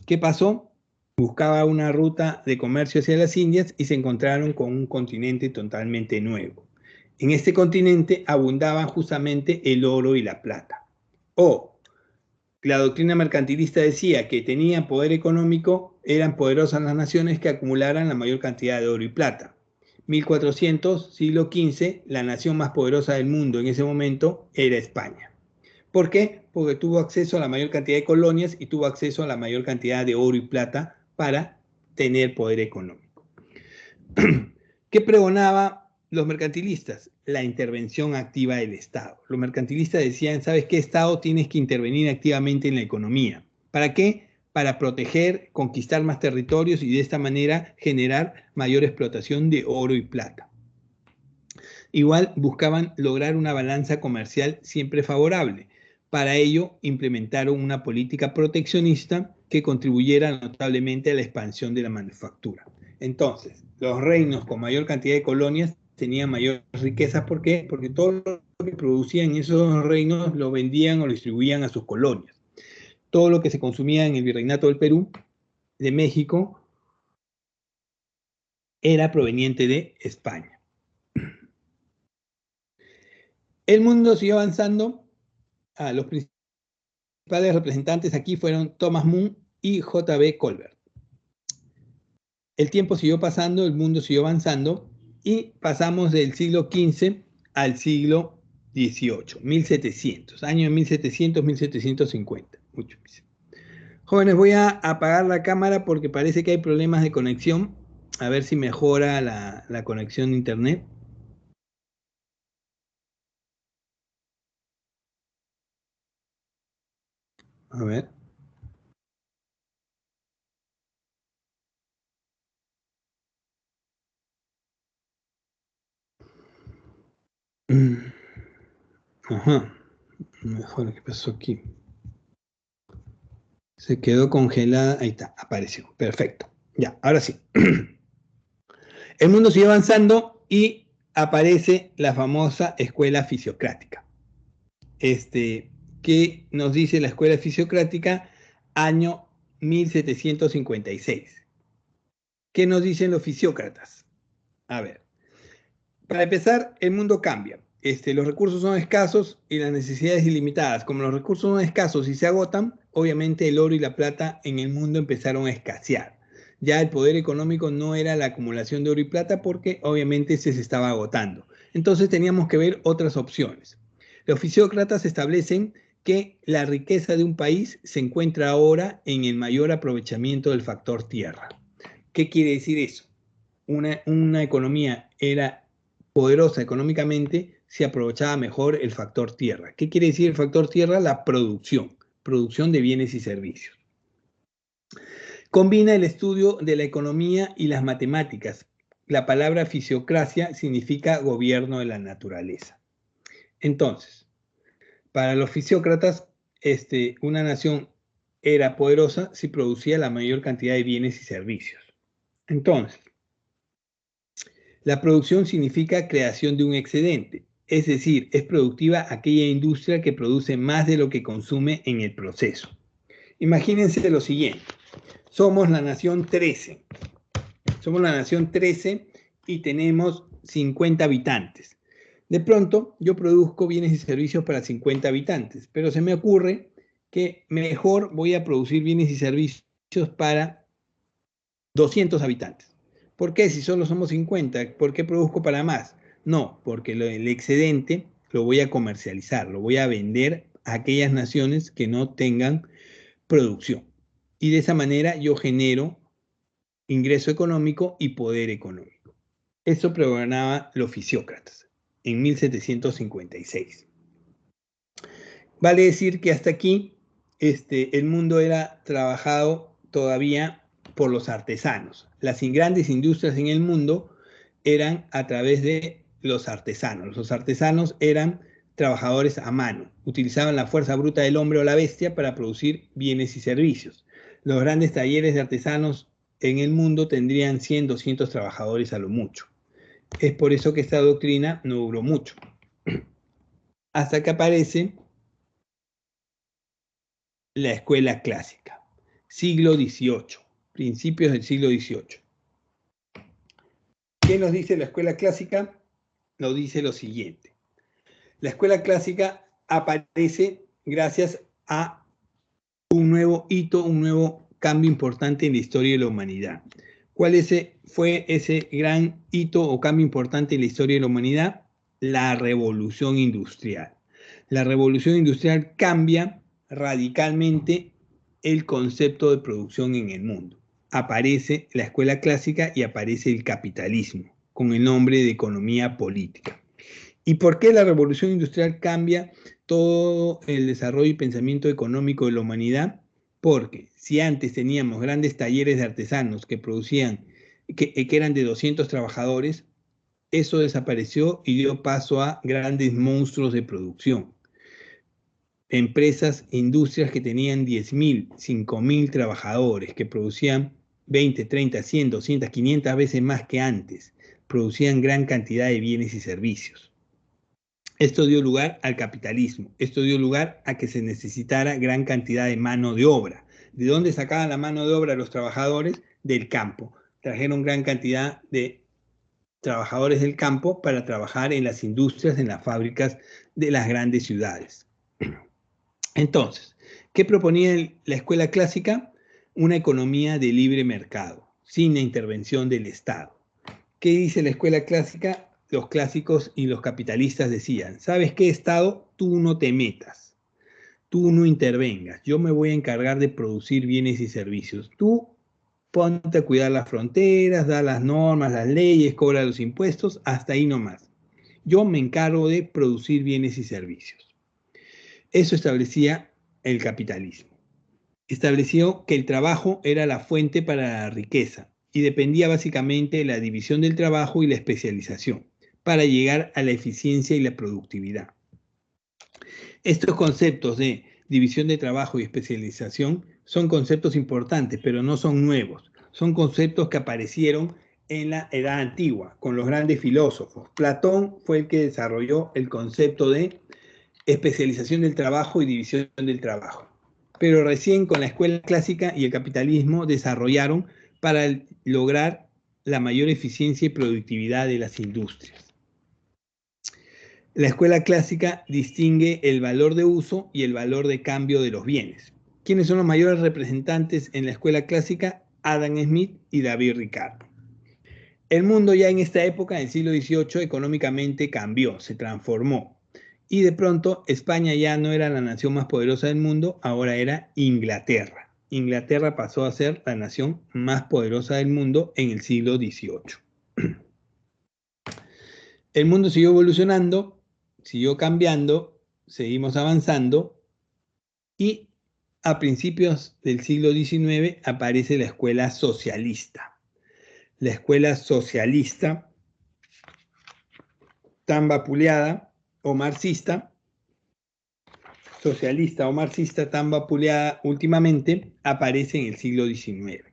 ¿Qué pasó? Buscaba una ruta de comercio hacia las Indias y se encontraron con un continente totalmente nuevo. En este continente abundaban justamente el oro y la plata. La doctrina mercantilista decía que tenían poder económico, eran poderosas las naciones que acumularan la mayor cantidad de oro y plata. 1400, siglo XV, la nación más poderosa del mundo en ese momento era España. ¿Por qué? Porque tuvo acceso a la mayor cantidad de colonias y tuvo acceso a la mayor cantidad de oro y plata para tener poder económico. ¿Qué pregonaba los mercantilistas? La intervención activa del Estado. Los mercantilistas decían, ¿sabes qué, Estado? Tienes que intervenir activamente en la economía. ¿Para qué? Para proteger, conquistar más territorios y de esta manera generar mayor explotación de oro y plata. Igual buscaban lograr una balanza comercial siempre favorable. Para ello, implementaron una política proteccionista que contribuyera notablemente a la expansión de la manufactura. Entonces, los reinos con mayor cantidad de colonias tenían mayor riqueza. ¿Por qué? Porque todo lo que producían en esos reinos lo vendían o lo distribuían a sus colonias. Todo lo que se consumía en el Virreinato del Perú, de México, era proveniente de España. El mundo siguió avanzando. Los principales representantes aquí fueron Thomas Moon y J.B. Colbert. El tiempo siguió pasando, el mundo siguió avanzando y pasamos del siglo XV al siglo XVIII, 1700, año 1700, 1750. Mucho. Jóvenes, voy a apagar la cámara porque parece que hay problemas de conexión. A ver si mejora la conexión de internet. A ver. Ajá. Mejor, ¿qué pasó aquí? Se quedó congelada. Ahí está, apareció. Perfecto. Ya, ahora sí. El mundo sigue avanzando y aparece la famosa escuela fisiocrática. ¿Qué nos dice la escuela fisiocrática? Año 1756. ¿Qué nos dicen los fisiócratas? A ver, para empezar, el mundo cambia. Los recursos son escasos y las necesidades ilimitadas. Como los recursos son escasos y se agotan, obviamente el oro y la plata en el mundo empezaron a escasear. Ya el poder económico no era la acumulación de oro y plata porque obviamente se estaba agotando. Entonces teníamos que ver otras opciones. Los fisiócratas establecen que la riqueza de un país se encuentra ahora en el mayor aprovechamiento del factor tierra. ¿Qué quiere decir eso? Una economía era poderosa económicamente si aprovechaba mejor el factor tierra. ¿Qué quiere decir el factor tierra? La producción de bienes y servicios. Combina el estudio de la economía y las matemáticas. La palabra fisiocracia significa gobierno de la naturaleza. Entonces, para los fisiócratas, una nación era poderosa si producía la mayor cantidad de bienes y servicios. Entonces, la producción significa creación de un excedente, es decir, es productiva aquella industria que produce más de lo que consume en el proceso. Imagínense lo siguiente, somos la nación 13, y tenemos 50 habitantes. De pronto, yo produzco bienes y servicios para 50 habitantes, pero se me ocurre que mejor voy a producir bienes y servicios para 200 habitantes. ¿Por qué? Si solo somos 50, ¿por qué produzco para más? No, porque el excedente lo voy a comercializar, lo voy a vender a aquellas naciones que no tengan producción. Y de esa manera yo genero ingreso económico y poder económico. Eso pregonaba los fisiócratas en 1756. Vale decir que hasta aquí el mundo era trabajado todavía por los artesanos. Las grandes industrias en el mundo eran a través de los artesanos. Los artesanos eran trabajadores a mano, utilizaban la fuerza bruta del hombre o la bestia para producir bienes y servicios. Los grandes talleres de artesanos en el mundo tendrían 100, 200 trabajadores a lo mucho. Es por eso que esta doctrina no duró mucho. Hasta que aparece la escuela clásica, siglo XVIII, principios del siglo XVIII. ¿Qué nos dice la escuela clásica? Nos dice lo siguiente. La escuela clásica aparece gracias a un nuevo hito, un nuevo cambio importante en la historia de la humanidad. ¿Cuál fue ese gran hito o cambio importante en la historia de la humanidad? La revolución industrial. La revolución industrial cambia radicalmente el concepto de producción en el mundo. Aparece la escuela clásica y aparece el capitalismo, con el nombre de economía política. ¿Y por qué la revolución industrial cambia todo el desarrollo y pensamiento económico de la humanidad? Porque si antes teníamos grandes talleres de artesanos que producían, que eran de 200 trabajadores, eso desapareció y dio paso a grandes monstruos de producción. Empresas, industrias que tenían 10.000, 5.000 trabajadores, que producían 20, 30, 100, 200, 500 veces más que antes. Producían gran cantidad de bienes y servicios. Esto dio lugar al capitalismo. Esto dio lugar a que se necesitara gran cantidad de mano de obra. ¿De dónde sacaban la mano de obra los trabajadores? Del campo. Trajeron gran cantidad de trabajadores del campo para trabajar en las industrias, en las fábricas de las grandes ciudades. Entonces, ¿qué proponía la escuela clásica? Una economía de libre mercado, sin la intervención del Estado. ¿Qué dice la escuela clásica? Los clásicos y los capitalistas decían, ¿sabes qué, Estado? Tú no te metas, tú no intervengas, yo me voy a encargar de producir bienes y servicios. Tú ponte a cuidar las fronteras, da las normas, las leyes, cobra los impuestos, hasta ahí nomás. Yo me encargo de producir bienes y servicios. Eso establecía el capitalismo. Estableció que el trabajo era la fuente para la riqueza y dependía básicamente de la división del trabajo y la especialización para llegar a la eficiencia y la productividad. Estos conceptos de división de trabajo y especialización son conceptos importantes, pero no son nuevos. Son conceptos que aparecieron en la Edad Antigua con los grandes filósofos. Platón fue el que desarrolló el concepto de especialización del trabajo y división del trabajo. Pero recién con la escuela clásica y el capitalismo desarrollaron para lograr la mayor eficiencia y productividad de las industrias. La escuela clásica distingue el valor de uso y el valor de cambio de los bienes. ¿Quiénes son los mayores representantes en la escuela clásica? Adam Smith y David Ricardo. El mundo ya en esta época, en el siglo XVIII, económicamente cambió, se transformó. Y de pronto España ya no era la nación más poderosa del mundo, ahora era Inglaterra. Inglaterra pasó a ser la nación más poderosa del mundo en el siglo XVIII. El mundo siguió evolucionando, siguió cambiando, seguimos avanzando y a principios del siglo XIX aparece la escuela socialista. La escuela socialista, tan vapuleada o marxista, socialista o marxista tan vapuleada últimamente, aparece en el siglo XIX.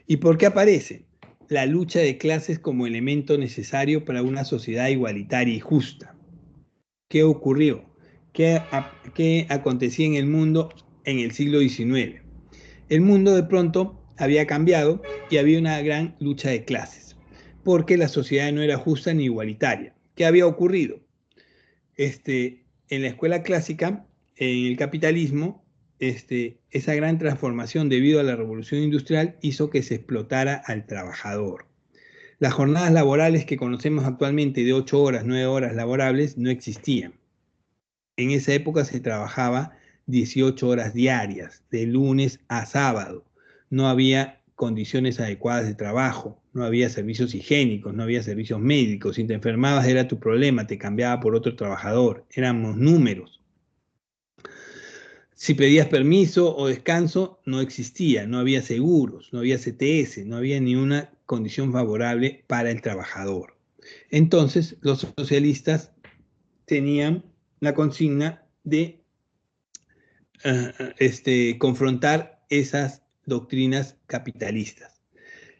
¿Y por qué aparece? La lucha de clases como elemento necesario para una sociedad igualitaria y justa. ¿Qué ocurrió? ¿Qué acontecía en el mundo en el siglo XIX? El mundo de pronto había cambiado y había una gran lucha de clases, porque la sociedad no era justa ni igualitaria. ¿Qué había ocurrido? En la escuela clásica, en el capitalismo, esa gran transformación debido a la revolución industrial hizo que se explotara al trabajador. Las jornadas laborales que conocemos actualmente de 8 horas, 9 horas laborables no existían. En esa época se trabajaba 18 horas diarias, de lunes a sábado. No había condiciones adecuadas de trabajo, no había servicios higiénicos, no había servicios médicos. Si te enfermabas era tu problema, te cambiaba por otro trabajador. Éramos números. Si pedías permiso o descanso, no existía, no había seguros, no había CTS, no había ni una condición favorable para el trabajador. Entonces, los socialistas tenían la consigna de confrontar esas doctrinas capitalistas.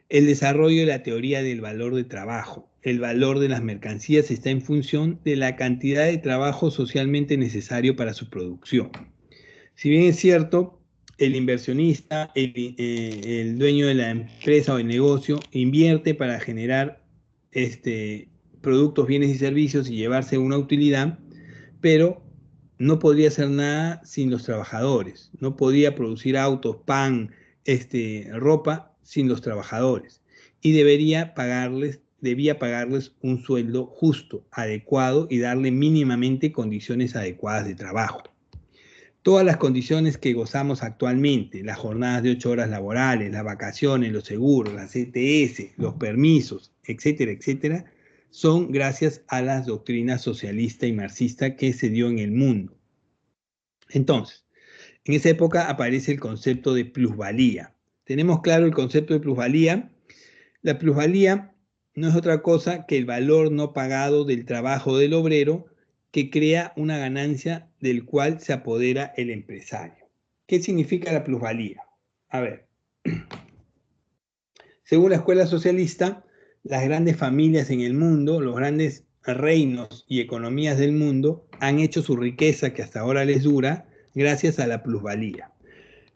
El desarrollo de la teoría del valor de trabajo. El valor de las mercancías está en función de la cantidad de trabajo socialmente necesario para su producción. Si bien es cierto, el inversionista, el dueño de la empresa o el negocio, invierte para generar productos, bienes y servicios y llevarse una utilidad, pero no podría hacer nada sin los trabajadores. No podía producir autos, pan, ropa sin los trabajadores. Y debía pagarles un sueldo justo, adecuado y darle mínimamente condiciones adecuadas de trabajo. Todas las condiciones que gozamos actualmente, las jornadas de 8 horas laborales, las vacaciones, los seguros, las CTS, los permisos, etcétera, etcétera, son gracias a las doctrinas socialista y marxista que se dio en el mundo. Entonces, en esa época aparece el concepto de plusvalía. Tenemos claro el concepto de plusvalía. La plusvalía no es otra cosa que el valor no pagado del trabajo del obrero que crea una ganancia del cual se apodera el empresario. ¿Qué significa la plusvalía? A ver, según la escuela socialista, las grandes familias en el mundo, los grandes reinos y economías del mundo han hecho su riqueza que hasta ahora les dura gracias a la plusvalía.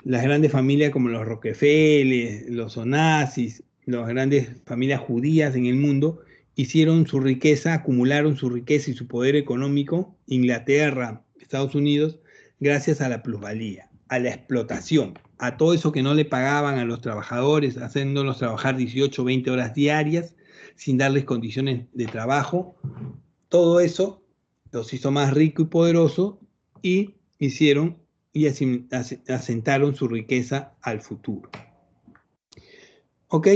Las grandes familias como los Rockefeller, los Onassis, las grandes familias judías en el mundo hicieron su riqueza, acumularon su riqueza y su poder económico, Inglaterra, Estados Unidos, gracias a la plusvalía, a la explotación, a todo eso que no le pagaban a los trabajadores, haciéndolos trabajar 18 o 20 horas diarias, sin darles condiciones de trabajo. Todo eso los hizo más ricos y poderosos y hicieron y asentaron su riqueza al futuro. ¿Ok?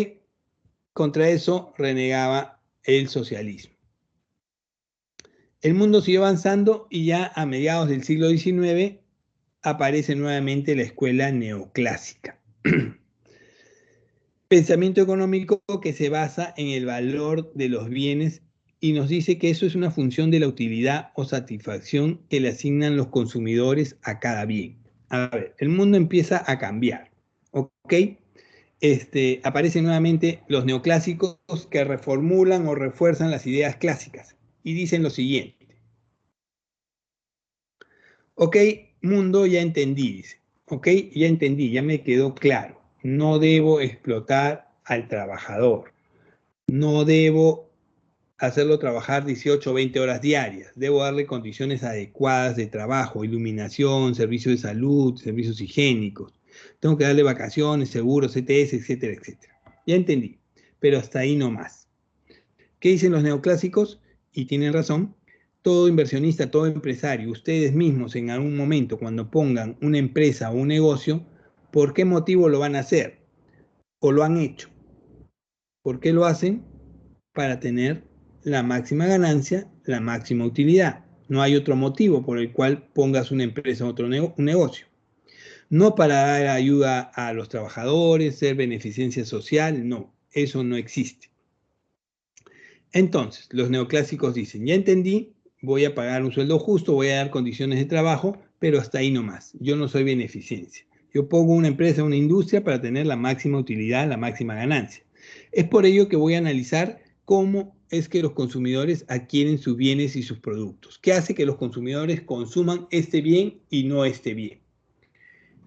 Contra eso renegaba el socialismo. El mundo siguió avanzando y ya a mediados del siglo XIX aparece nuevamente la escuela neoclásica. Pensamiento económico que se basa en el valor de los bienes y nos dice que eso es una función de la utilidad o satisfacción que le asignan los consumidores a cada bien. A ver, el mundo empieza a cambiar, ¿ok? Aparecen nuevamente los neoclásicos que reformulan o refuerzan las ideas clásicas y dicen lo siguiente. Ok, mundo, ya entendí, dice. Ok, ya entendí, ya me quedó claro. No debo explotar al trabajador. No debo hacerlo trabajar 18 o 20 horas diarias. Debo darle condiciones adecuadas de trabajo, iluminación, servicios de salud, servicios higiénicos. Tengo que darle vacaciones, seguros, CTS, etcétera, etcétera. Ya entendí, pero hasta ahí no más. ¿Qué dicen los neoclásicos? Y tienen razón. Todo inversionista, todo empresario, ustedes mismos en algún momento cuando pongan una empresa o un negocio, ¿por qué motivo lo van a hacer? ¿O lo han hecho? ¿Por qué lo hacen? Para tener la máxima ganancia, la máxima utilidad. No hay otro motivo por el cual pongas una empresa o otro un negocio. No para dar ayuda a los trabajadores, ser beneficencia social, no, eso no existe. Entonces, los neoclásicos dicen, ya entendí, voy a pagar un sueldo justo, voy a dar condiciones de trabajo, pero hasta ahí nomás. Yo no soy beneficencia. Yo pongo una empresa, una industria para tener la máxima utilidad, la máxima ganancia. Es por ello que voy a analizar cómo es que los consumidores adquieren sus bienes y sus productos. ¿Qué hace que los consumidores consuman este bien y no este bien?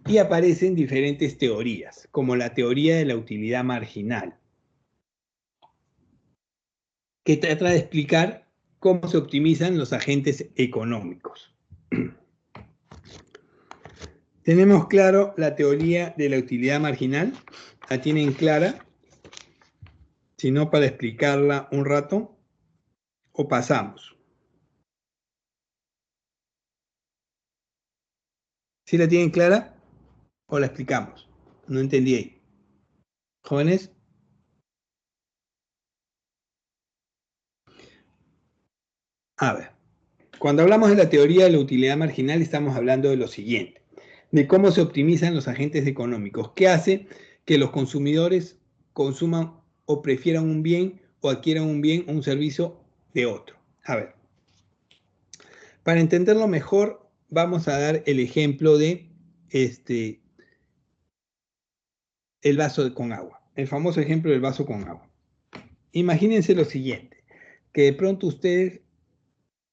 Y aparecen diferentes teorías, como la teoría de la utilidad marginal, que trata de explicar cómo se optimizan los agentes económicos. Tenemos claro la teoría de la utilidad marginal, la tienen clara. Si no, para explicarla un rato, o pasamos. ¿Sí la tienen clara o la explicamos? No entendí ahí. ¿Jóvenes? A ver, cuando hablamos de la teoría de la utilidad marginal, estamos hablando de lo siguiente, de cómo se optimizan los agentes económicos, qué hace que los consumidores consuman o prefieran un bien o adquieran un bien o un servicio de otro. A ver, para entenderlo mejor, vamos a dar el ejemplo de el vaso con agua, el famoso ejemplo del vaso con agua. Imagínense lo siguiente, que de pronto ustedes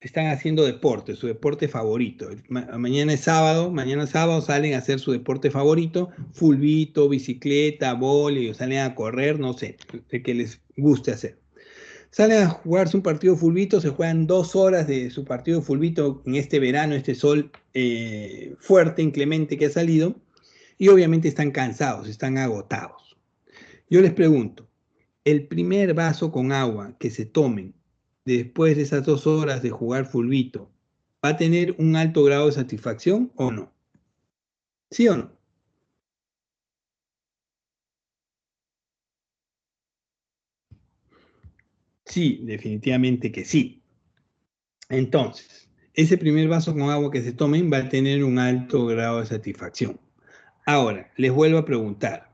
están haciendo deporte, su deporte favorito. Mañana sábado salen a hacer su deporte favorito, fulbito, bicicleta, vóley, o salen a correr, no sé, el que les guste hacer. Salen a jugarse un partido de fulbito, se juegan 2 horas de su partido de fulbito en este verano, este sol fuerte, inclemente que ha salido, y obviamente están cansados, están agotados. Yo les pregunto, el primer vaso con agua que se tomen después de esas 2 horas de jugar fulbito, ¿va a tener un alto grado de satisfacción o no? ¿Sí o no? Sí, definitivamente que sí. Entonces, ese primer vaso con agua que se tomen va a tener un alto grado de satisfacción. Ahora, les vuelvo a preguntar,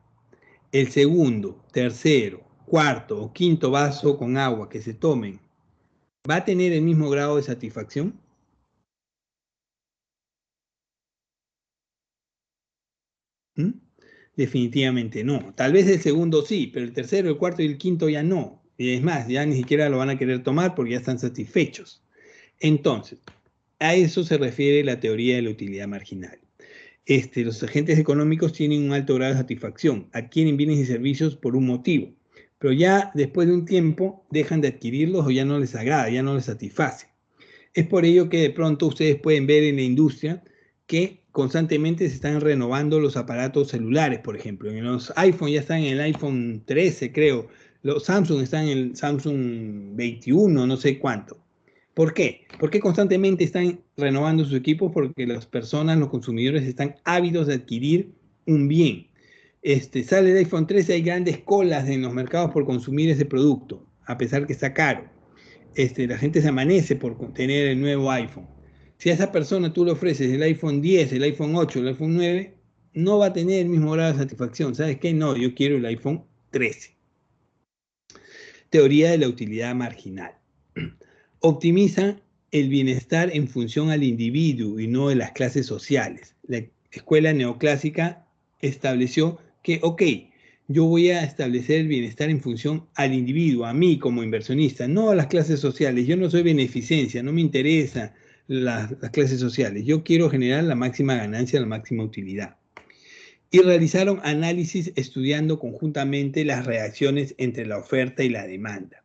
el segundo, tercero, cuarto o quinto vaso con agua que se tomen, ¿va a tener el mismo grado de satisfacción? ¿Mm? Definitivamente no. Tal vez el segundo sí, pero el tercero, el cuarto y el quinto ya no. Y es más, ya ni siquiera lo van a querer tomar porque ya están satisfechos. Entonces, a eso se refiere la teoría de la utilidad marginal. Los agentes económicos tienen un alto grado de satisfacción, adquieren bienes y servicios por un motivo, pero ya después de un tiempo dejan de adquirirlos o ya no les agrada, ya no les satisface. Es por ello que de pronto ustedes pueden ver en la industria que constantemente se están renovando los aparatos celulares, por ejemplo. En los iPhone ya están en el iPhone 13, creo. Los Samsung están en el Samsung 21, no sé cuánto. ¿Por qué? Porque constantemente están renovando sus equipos porque las personas, los consumidores, están ávidos de adquirir un bien. Sale el iPhone 13, hay grandes colas en los mercados por consumir ese producto, a pesar que está caro. La gente se amanece por tener el nuevo iPhone. Si a esa persona tú le ofreces el iPhone 10, el iPhone 8, el iPhone 9, no va a tener el mismo grado de satisfacción. ¿Sabes qué? No, yo quiero el iPhone 13. Teoría de la utilidad marginal. Optimiza el bienestar en función al individuo y no de las clases sociales. La escuela neoclásica estableció que, ok, yo voy a establecer el bienestar en función al individuo, a mí como inversionista, no a las clases sociales. Yo no soy beneficencia, no me interesa las clases sociales. Yo quiero generar la máxima ganancia, la máxima utilidad. Y realizaron análisis estudiando conjuntamente las reacciones entre la oferta y la demanda.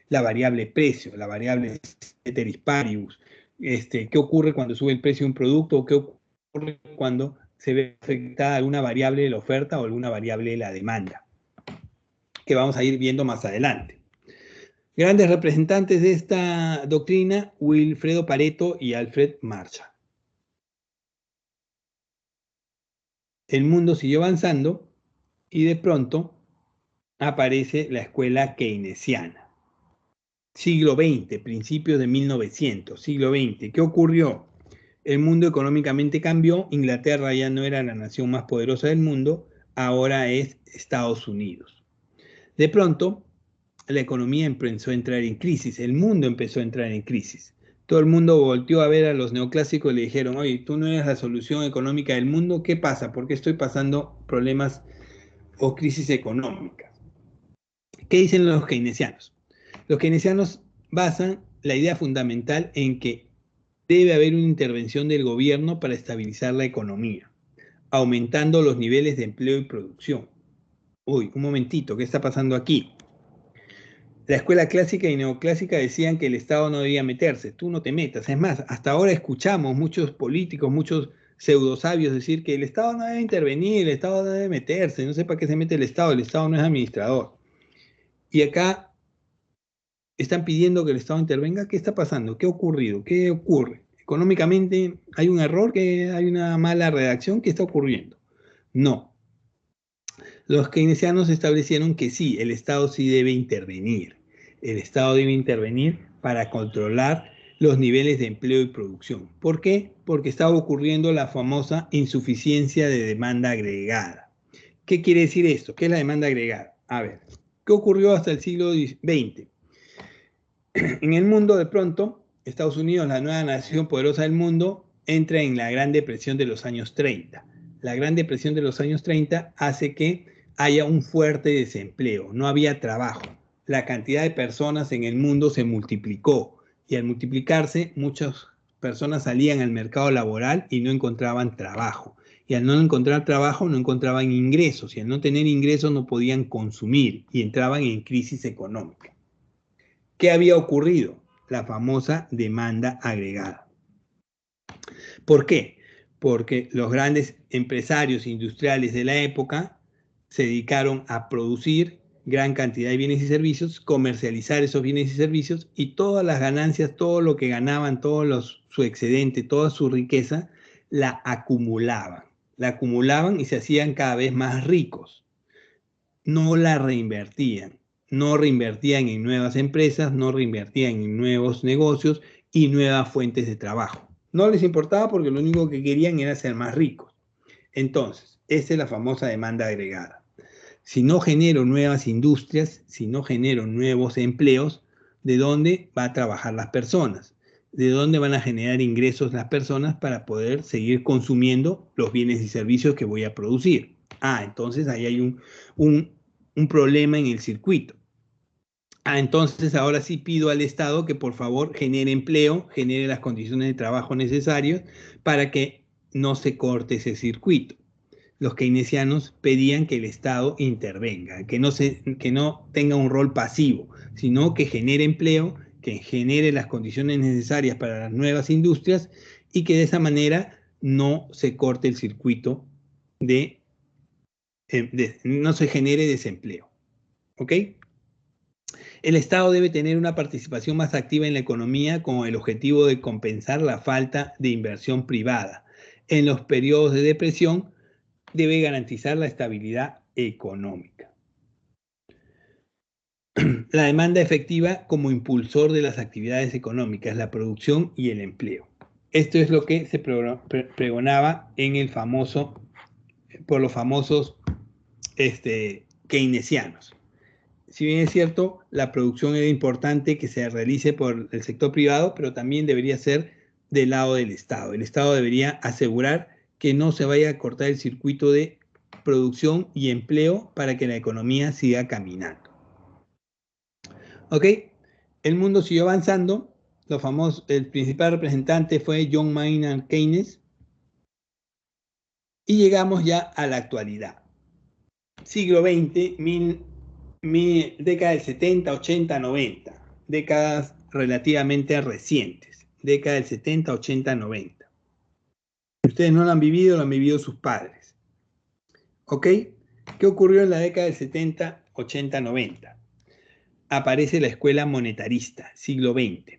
La variable precio, la variable ceteris paribus, qué ocurre cuando sube el precio de un producto o qué ocurre cuando se ve afectada alguna variable de la oferta o alguna variable de la demanda, que vamos a ir viendo más adelante. Grandes representantes de esta doctrina, Wilfredo Pareto y Alfred Marshall. El mundo siguió avanzando y de pronto aparece la escuela keynesiana. Siglo XX, principios de 1900, siglo XX. ¿Qué ocurrió? El mundo económicamente cambió, Inglaterra ya no era la nación más poderosa del mundo, ahora es Estados Unidos. De pronto, la economía empezó a entrar en crisis, el mundo empezó a entrar en crisis. Todo el mundo volteó a ver a los neoclásicos y le dijeron, oye, tú no eres la solución económica del mundo, ¿qué pasa? ¿Por qué estoy pasando problemas o crisis económicas? ¿Qué dicen los keynesianos? Los keynesianos basan la idea fundamental en que debe haber una intervención del gobierno para estabilizar la economía, aumentando los niveles de empleo y producción. Uy, un momentito, ¿qué está pasando aquí? La escuela clásica y neoclásica decían que el Estado no debía meterse, tú no te metas. Es más, hasta ahora escuchamos muchos políticos, muchos pseudosabios decir que el Estado no debe intervenir, el Estado no debe meterse, no sé para qué se mete el Estado no es administrador. Y acá están pidiendo que el Estado intervenga. ¿Qué está pasando? ¿Qué ha ocurrido? ¿Qué ocurre? Económicamente, ¿hay un error? ¿Hay una mala redacción? ¿Qué está ocurriendo? No. Los keynesianos establecieron que sí, el Estado sí debe intervenir. El Estado debe intervenir para controlar los niveles de empleo y producción. ¿Por qué? Porque estaba ocurriendo la famosa insuficiencia de demanda agregada. ¿Qué quiere decir esto? ¿Qué es la demanda agregada? A ver, ¿qué ocurrió hasta el siglo XX? En el mundo, de pronto, Estados Unidos, la nueva nación poderosa del mundo, entra en la Gran Depresión de los años 30. La Gran Depresión de los años 30 hace que haya un fuerte desempleo, no había trabajo. La cantidad de personas en el mundo se multiplicó y al multiplicarse, muchas personas salían al mercado laboral y no encontraban trabajo. Y al no encontrar trabajo, no encontraban ingresos. Y al no tener ingresos, no podían consumir y entraban en crisis económica. ¿Qué había ocurrido? La famosa demanda agregada. ¿Por qué? Porque los grandes empresarios industriales de la época se dedicaron a producir gran cantidad de bienes y servicios, comercializar esos bienes y servicios y todas las ganancias, todo lo que ganaban, su excedente, toda su riqueza, la acumulaban. La acumulaban y se hacían cada vez más ricos. No la reinvertían. No reinvertían en nuevas empresas, no reinvertían en nuevos negocios y nuevas fuentes de trabajo. No les importaba porque lo único que querían era ser más ricos. Entonces, esa es la famosa demanda agregada. Si no genero nuevas industrias, si no genero nuevos empleos, ¿de dónde va a trabajar las personas? ¿De dónde van a generar ingresos las personas para poder seguir consumiendo los bienes y servicios que voy a producir? Entonces ahí hay un problema en el circuito. Entonces ahora sí pido al Estado que por favor genere empleo, genere las condiciones de trabajo necesarias para que no se corte ese circuito. Los keynesianos pedían que el Estado intervenga, que no tenga un rol pasivo, sino que genere empleo, que genere las condiciones necesarias para las nuevas industrias y que de esa manera no se corte el circuito no se genere desempleo. ¿Ok? El Estado debe tener una participación más activa en la economía con el objetivo de compensar la falta de inversión privada. En los periodos de depresión, debe garantizar la estabilidad económica. La demanda efectiva como impulsor de las actividades económicas, la producción y el empleo. Esto es lo que se pregonaba por los famosos keynesianos. Si bien es cierto, la producción era importante que se realice por el sector privado, pero también debería ser del lado del Estado. El Estado debería asegurar que no se vaya a cortar el circuito de producción y empleo para que la economía siga caminando. ¿Ok? El mundo siguió avanzando. El principal representante fue John Maynard Keynes. Y llegamos ya a la actualidad. Siglo XX, década del 70, 80, 90. Décadas relativamente recientes. Década del 70, 80, 90. Ustedes no lo han vivido sus padres. ¿Ok? ¿Qué ocurrió en la década del 70, 80, 90? Aparece la escuela monetarista, siglo XX.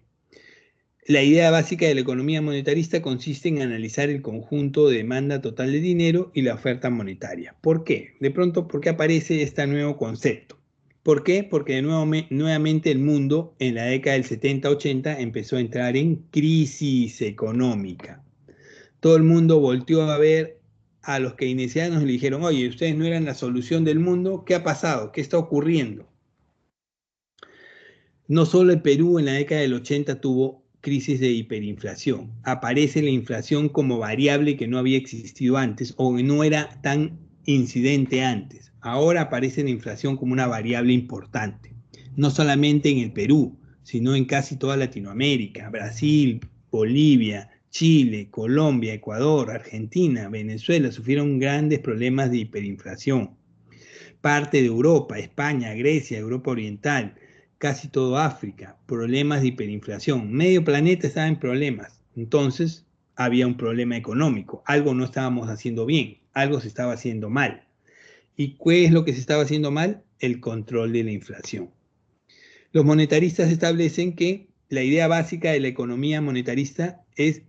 La idea básica de la economía monetarista consiste en analizar el conjunto de demanda total de dinero y la oferta monetaria. ¿Por qué? De pronto, ¿por qué aparece este nuevo concepto? ¿Por qué? Porque nuevamente el mundo en la década del 70-80 empezó a entrar en crisis económica. Todo el mundo volteó a ver a los keynesianos y le dijeron, oye, ustedes no eran la solución del mundo, ¿qué ha pasado? ¿Qué está ocurriendo? No solo el Perú en la década del 80 tuvo crisis de hiperinflación. Aparece la inflación como variable que no había existido antes o que no era tan incidente antes. Ahora aparece la inflación como una variable importante. No solamente en el Perú, sino en casi toda Latinoamérica, Brasil, Bolivia, Chile, Colombia, Ecuador, Argentina, Venezuela sufrieron grandes problemas de hiperinflación. Parte de Europa, España, Grecia, Europa Oriental, casi todo África, problemas de hiperinflación. Medio planeta estaba en problemas. Entonces había un problema económico. Algo no estábamos haciendo bien, algo se estaba haciendo mal. ¿Y qué es lo que se estaba haciendo mal? El control de la inflación. Los monetaristas establecen que la idea básica de la economía monetarista es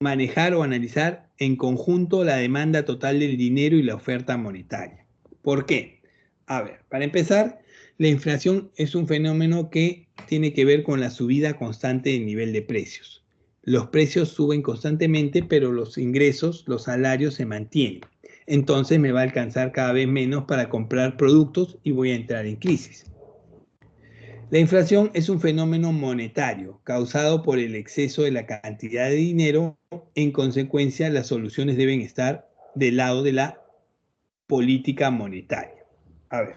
manejar o analizar en conjunto la demanda total del dinero y la oferta monetaria. ¿Por qué? A ver, para empezar, la inflación es un fenómeno que tiene que ver con la subida constante del nivel de precios. Los precios suben constantemente, pero los ingresos, los salarios se mantienen. Entonces me va a alcanzar cada vez menos para comprar productos y voy a entrar en crisis. La inflación es un fenómeno monetario causado por el exceso de la cantidad de dinero. En consecuencia, las soluciones deben estar del lado de la política monetaria. A ver.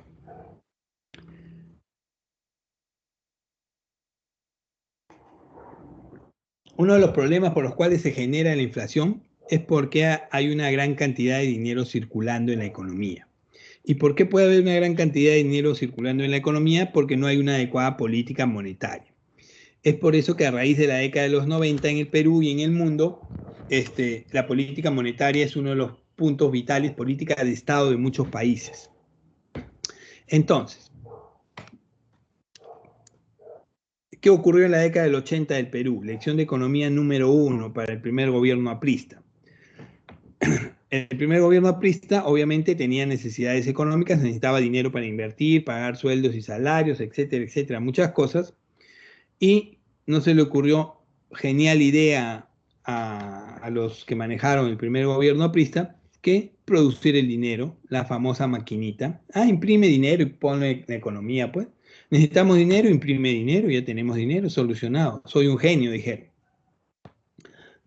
Uno de los problemas por los cuales se genera la inflación es porque hay una gran cantidad de dinero circulando en la economía. ¿Y por qué puede haber una gran cantidad de dinero circulando en la economía? Porque no hay una adecuada política monetaria. Es por eso que a raíz de la década de los 90 en el Perú y en el mundo, la política monetaria es uno de los puntos vitales, política de Estado de muchos países. Entonces, ¿qué ocurrió en la década del 80 del Perú? Lección de economía número 1 para el primer gobierno aprista. El primer gobierno aprista obviamente tenía necesidades económicas, necesitaba dinero para invertir, pagar sueldos y salarios, etcétera, etcétera, muchas cosas. Y no se le ocurrió genial idea a los que manejaron el primer gobierno aprista que producir el dinero, la famosa maquinita. Imprime dinero y pone la economía, pues. Necesitamos dinero, imprime dinero, ya tenemos dinero, solucionado. Soy un genio, dijeron.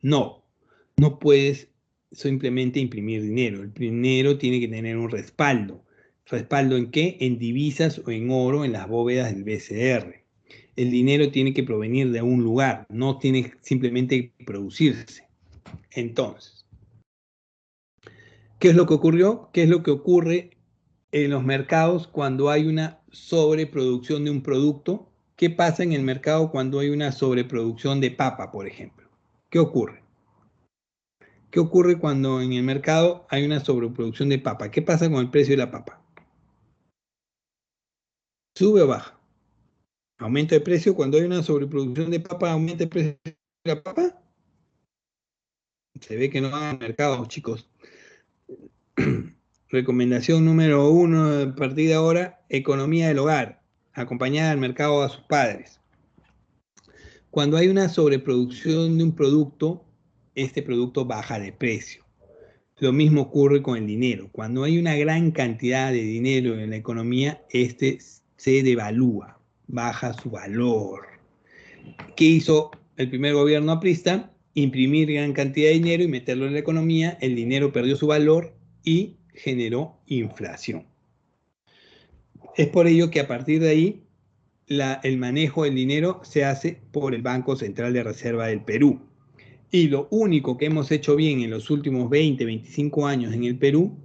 No, no puedes simplemente imprimir dinero. El dinero tiene que tener un respaldo. ¿Respaldo en qué? En divisas o en oro en las bóvedas del BCR. El dinero tiene que provenir de un lugar, no tiene simplemente que producirse. Entonces, ¿qué es lo que ocurrió? ¿Qué es lo que ocurre en los mercados cuando hay una sobreproducción de un producto? ¿Qué pasa en el mercado cuando hay una sobreproducción de papa, por ejemplo? ¿Qué ocurre? ¿Qué ocurre cuando en el mercado hay una sobreproducción de papa? ¿Qué pasa con el precio de la papa? ¿Sube o baja? ¿Aumenta el precio cuando hay una sobreproducción de papa? ¿Aumenta el precio de la papa? Se ve que no van al mercado, chicos. Recomendación número 1 a partir de ahora, economía del hogar, acompañada al mercado a sus padres. Cuando hay una sobreproducción de un producto, este producto baja de precio. Lo mismo ocurre con el dinero. Cuando hay una gran cantidad de dinero en la economía, este se devalúa, baja su valor. ¿Qué hizo el primer gobierno aprista? Imprimir gran cantidad de dinero y meterlo en la economía. El dinero perdió su valor y generó inflación. Es por ello que a partir de ahí el manejo del dinero se hace por el Banco Central de Reserva del Perú. Y lo único que hemos hecho bien en los últimos 20, 25 años en el Perú,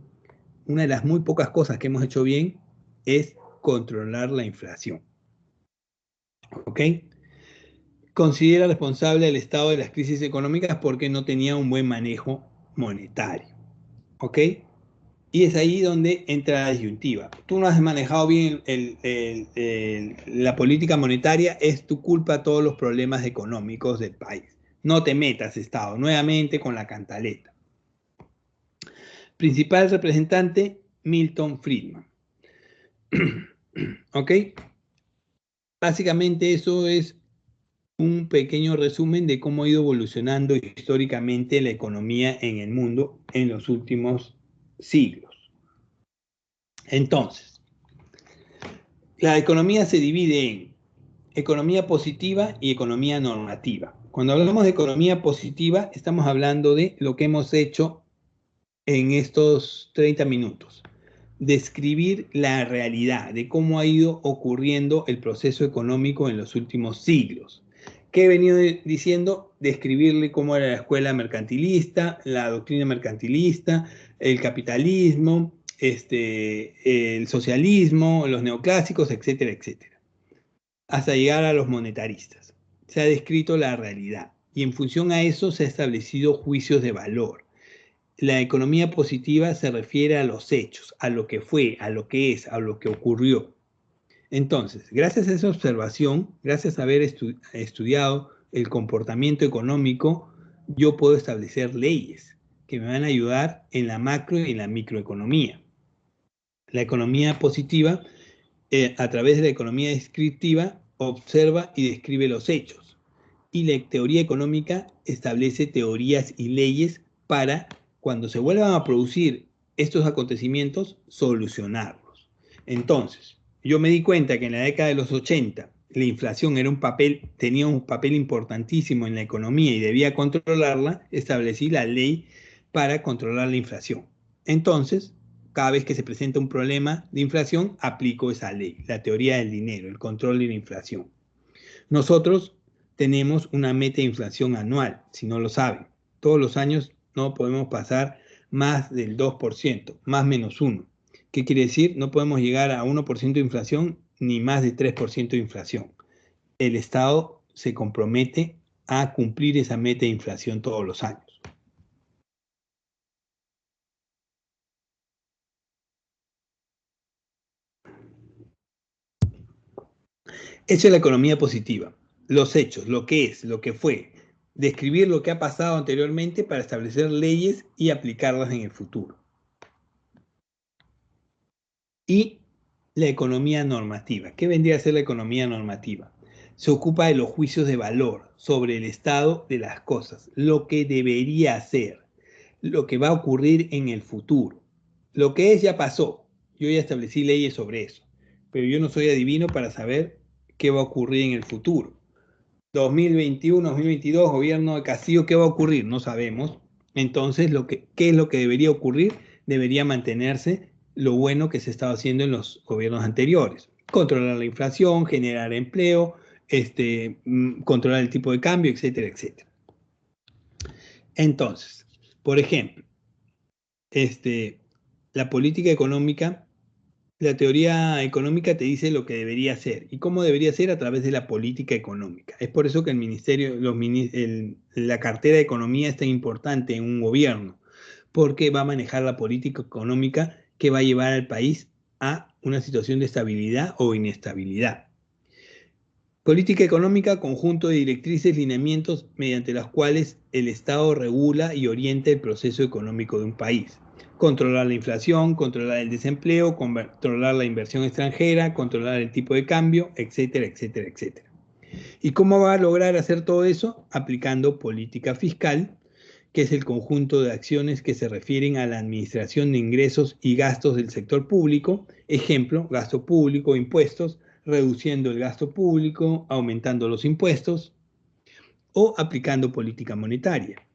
una de las muy pocas cosas que hemos hecho bien es controlar la inflación. ¿Ok? Considera responsable al Estado de las crisis económicas porque no tenía un buen manejo monetario. ¿Ok? Y es ahí donde entra la disyuntiva. Tú no has manejado bien la política monetaria, es tu culpa todos los problemas económicos del país. No te metas, Estado, nuevamente con la cantaleta. Principal representante, Milton Friedman. ¿Ok? Básicamente eso es un pequeño resumen de cómo ha ido evolucionando históricamente la economía en el mundo en los últimos siglos. Entonces, la economía se divide en economía positiva y economía normativa. Cuando hablamos de economía positiva, estamos hablando de lo que hemos hecho en estos 30 minutos. Describir la realidad de cómo ha ido ocurriendo el proceso económico en los últimos siglos. ¿Qué he venido diciendo? Describirle cómo era la escuela mercantilista, la doctrina mercantilista, el capitalismo, el socialismo, los neoclásicos, etcétera, etcétera. Hasta llegar a los monetaristas. Se ha descrito la realidad y en función a eso se han establecido juicios de valor. La economía positiva se refiere a los hechos, a lo que fue, a lo que es, a lo que ocurrió. Entonces, gracias a esa observación, gracias a haber estudiado el comportamiento económico, yo puedo establecer leyes que me van a ayudar en la macro y en la microeconomía. La economía positiva, a través de la economía descriptiva, observa y describe los hechos. Y la teoría económica establece teorías y leyes para, cuando se vuelvan a producir estos acontecimientos, solucionarlos. Entonces, yo me di cuenta que en la década de los 80 la inflación tenía un papel importantísimo en la economía y debía controlarla. Establecí la ley para controlar la inflación. Entonces, cada vez que se presenta un problema de inflación, aplico esa ley, la teoría del dinero, el control de la inflación. Nosotros tenemos una meta de inflación anual, si no lo saben. Todos los años no podemos pasar más del 2%, más menos 1. ¿Qué quiere decir? No podemos llegar a 1% de inflación ni más de 3% de inflación. El Estado se compromete a cumplir esa meta de inflación todos los años. Eso es la economía positiva. Los hechos, lo que es, lo que fue. Describir lo que ha pasado anteriormente para establecer leyes y aplicarlas en el futuro. Y la economía normativa. ¿Qué vendría a ser la economía normativa? Se ocupa de los juicios de valor sobre el estado de las cosas, lo que debería ser, lo que va a ocurrir en el futuro. Lo que es ya pasó. Yo ya establecí leyes sobre eso, pero yo no soy adivino para saber qué va a ocurrir en el futuro. 2021, 2022, gobierno de Castillo, ¿qué va a ocurrir? No sabemos. Entonces, ¿qué es lo que debería ocurrir? Debería mantenerse lo bueno que se estaba haciendo en los gobiernos anteriores. Controlar la inflación, generar empleo, controlar el tipo de cambio, etcétera, etcétera. Entonces, por ejemplo, la política económica, la teoría económica te dice lo que debería ser y cómo debería ser a través de la política económica. Es por eso que el ministerio, la cartera de economía es tan importante en un gobierno, porque va a manejar la política económica que va a llevar al país a una situación de estabilidad o inestabilidad. Política económica, conjunto de directrices, lineamientos mediante las cuales el Estado regula y orienta el proceso económico de un país. Controlar la inflación, controlar el desempleo, controlar la inversión extranjera, controlar el tipo de cambio, etcétera, etcétera, etcétera. ¿Y cómo va a lograr hacer todo eso? Aplicando política fiscal, que es el conjunto de acciones que se refieren a la administración de ingresos y gastos del sector público. Ejemplo, gasto público, impuestos, reduciendo el gasto público, aumentando los impuestos, o aplicando política monetaria,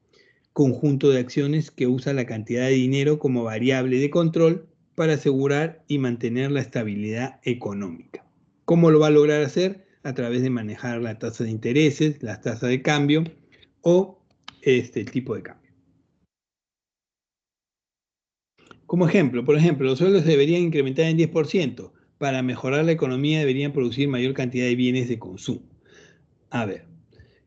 conjunto de acciones que usa la cantidad de dinero como variable de control para asegurar y mantener la estabilidad económica. ¿Cómo lo va a lograr hacer? A través de manejar la tasa de intereses, la tasa de cambio o el tipo de cambio. Como ejemplo, por ejemplo, los sueldos deberían incrementar en 10%. Para mejorar la economía deberían producir mayor cantidad de bienes de consumo. A ver,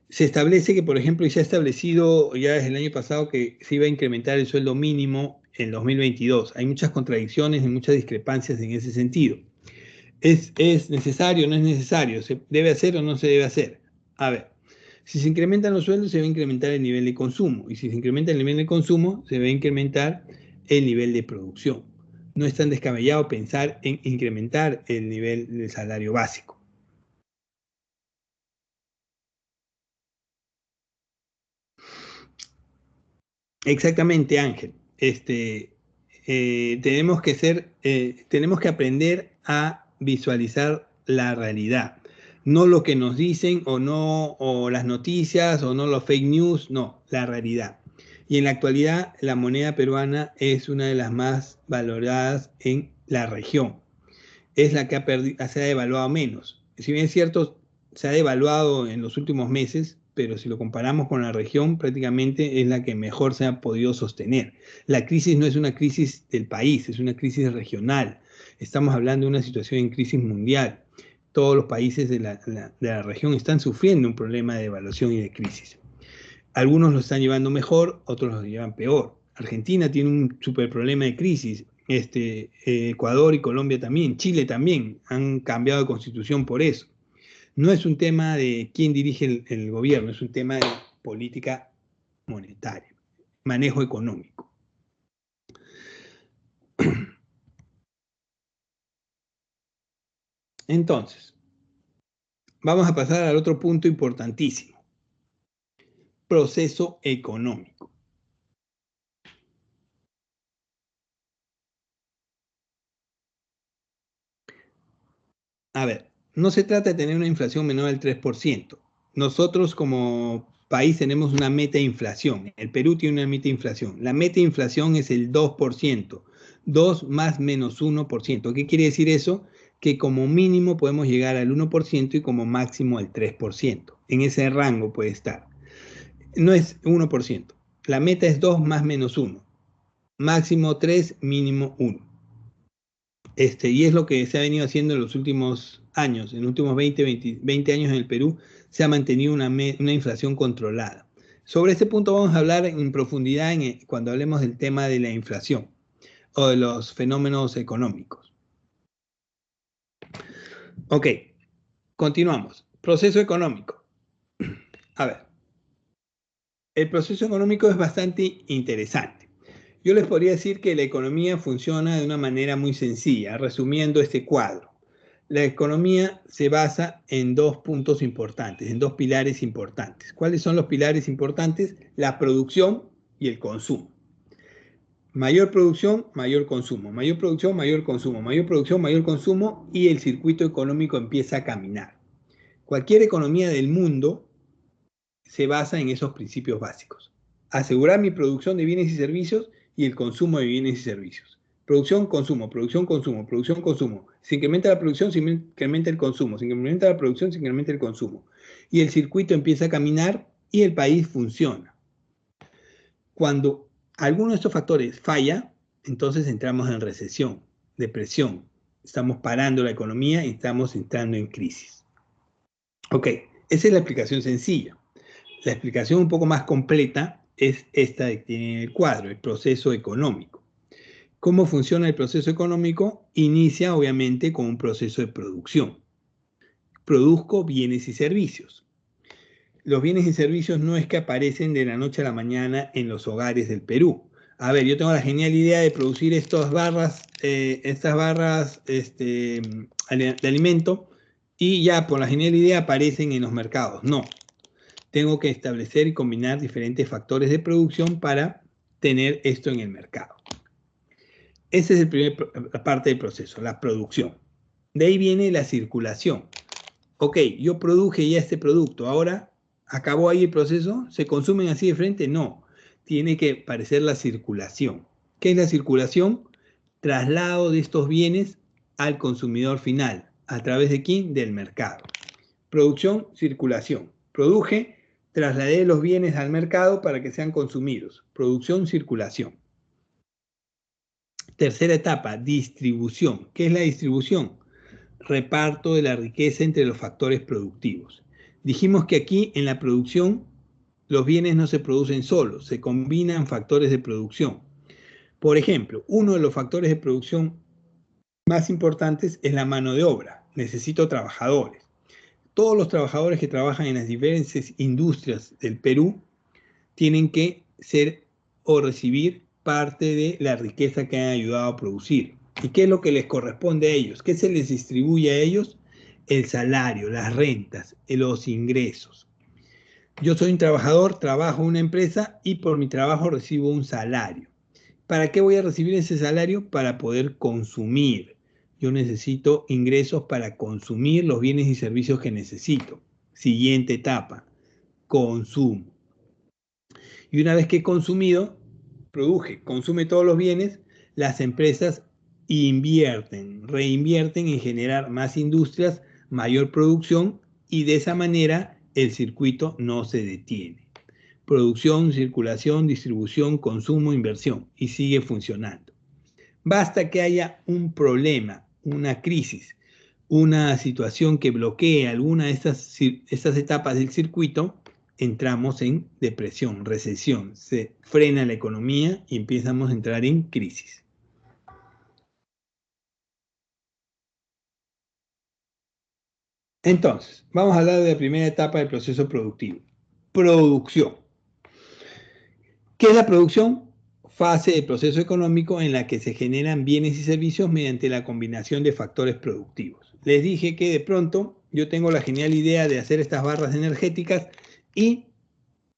se establece que, por ejemplo, y se ha establecido ya desde el año pasado que se iba a incrementar el sueldo mínimo en 2022. Hay muchas contradicciones y muchas discrepancias en ese sentido. ¿Es necesario o no es necesario? ¿Se debe hacer o no se debe hacer? A ver, si se incrementan los sueldos, se va a incrementar el nivel de consumo. Y si se incrementa el nivel de consumo, se va a incrementar el nivel de producción. No es tan descabellado pensar en incrementar el nivel del salario básico. Exactamente, Ángel. Tenemos que aprender a visualizar la realidad, no lo que nos dicen o no, o las noticias o no los fake news, no, la realidad. Y en la actualidad, la moneda peruana es una de las más valoradas en la región. Es la que se ha devaluado menos. Si bien es cierto, se ha devaluado en los últimos meses, pero si lo comparamos con la región, prácticamente es la que mejor se ha podido sostener. La crisis no es una crisis del país, es una crisis regional. Estamos hablando de una situación en crisis mundial. Todos los países de la región están sufriendo un problema de devaluación y de crisis. Algunos lo están llevando mejor, otros lo llevan peor. Argentina tiene un super problema de crisis. Ecuador y Colombia también, Chile también han cambiado de constitución por eso. No es un tema de quién dirige el gobierno, es un tema de política monetaria, manejo económico. Entonces, vamos a pasar al otro punto importantísimo. Proceso económico. A ver, no se trata de tener una inflación menor al 3%. Nosotros como país tenemos una meta de inflación. El Perú tiene una meta de inflación. La meta de inflación es el 2%. 2 más menos 1%. ¿Qué quiere decir eso? Que como mínimo podemos llegar al 1% y como máximo al 3%. En ese rango puede estar. No es 1%. La meta es 2 más menos 1. Máximo 3, mínimo 1. Y es lo que se ha venido haciendo en los últimos años. En los últimos 20 años en el Perú se ha mantenido una inflación controlada. Sobre este punto vamos a hablar en profundidad cuando hablemos del tema de la inflación o de los fenómenos económicos. Ok, continuamos. Proceso económico. A ver, el proceso económico es bastante interesante. Yo les podría decir que la economía funciona de una manera muy sencilla, resumiendo este cuadro. La economía se basa en dos puntos importantes, en dos pilares importantes. ¿Cuáles son los pilares importantes? La producción y el consumo. Mayor producción, mayor consumo. Mayor producción, mayor consumo. Mayor producción, mayor consumo y el circuito económico empieza a caminar. Cualquier economía del mundo se basa en esos principios básicos. Asegurar mi producción de bienes y servicios y el consumo de bienes y servicios. Producción, consumo, producción, consumo, producción, consumo. Se incrementa la producción, se incrementa el consumo. Se incrementa la producción, se incrementa el consumo. Y el circuito empieza a caminar y el país funciona. Cuando alguno de estos factores falla, entonces entramos en recesión, depresión. Estamos parando la economía y estamos entrando en crisis. Ok, esa es la explicación sencilla. La explicación un poco más completa es esta que tiene el cuadro, el proceso económico. ¿Cómo funciona el proceso económico? Inicia obviamente con un proceso de producción. Produzco bienes y servicios. Los bienes y servicios no es que aparecen de la noche a la mañana en los hogares del Perú. A ver, yo tengo la genial idea de producir estas barras de alimento y ya por la genial idea aparecen en los mercados. No, tengo que establecer y combinar diferentes factores de producción para tener esto en el mercado. Esa es la parte del proceso, la producción. De ahí viene la circulación. Ok, yo produje ya este producto, ahora acabó ahí el proceso, ¿se consumen así de frente? No, tiene que aparecer la circulación. ¿Qué es la circulación? Traslado de estos bienes al consumidor final. ¿A través de quién? Del mercado. Producción, circulación. Produje, trasladé los bienes al mercado para que sean consumidos. Producción, circulación. Tercera etapa, distribución. ¿Qué es la distribución? Reparto de la riqueza entre los factores productivos. Dijimos que aquí en la producción los bienes no se producen solos, se combinan factores de producción. Por ejemplo, uno de los factores de producción más importantes es la mano de obra. Necesito trabajadores. Todos los trabajadores que trabajan en las diferentes industrias del Perú tienen que ser o recibir parte de la riqueza que han ayudado a producir. ¿Y qué es lo que les corresponde a ellos? ¿Qué se les distribuye a ellos? El salario, las rentas, los ingresos. Yo soy un trabajador, trabajo en una empresa y por mi trabajo recibo un salario. ¿Para qué voy a recibir ese salario? Para poder consumir. Yo necesito ingresos para consumir los bienes y servicios que necesito. Siguiente etapa, consumo. Y una vez que he consumido, consume todos los bienes, las empresas invierten, reinvierten en generar más industrias, mayor producción y de esa manera el circuito no se detiene. Producción, circulación, distribución, consumo, inversión y sigue funcionando. Basta que haya un problema, una crisis, una situación que bloquee alguna de estas etapas del circuito, entramos en depresión, recesión, se frena la economía y empezamos a entrar en crisis. Entonces, vamos a hablar de la primera etapa del proceso productivo. Producción. ¿Qué es la producción? Fase del proceso económico en la que se generan bienes y servicios mediante la combinación de factores productivos. Les dije que de pronto yo tengo la genial idea de hacer estas barras energéticas y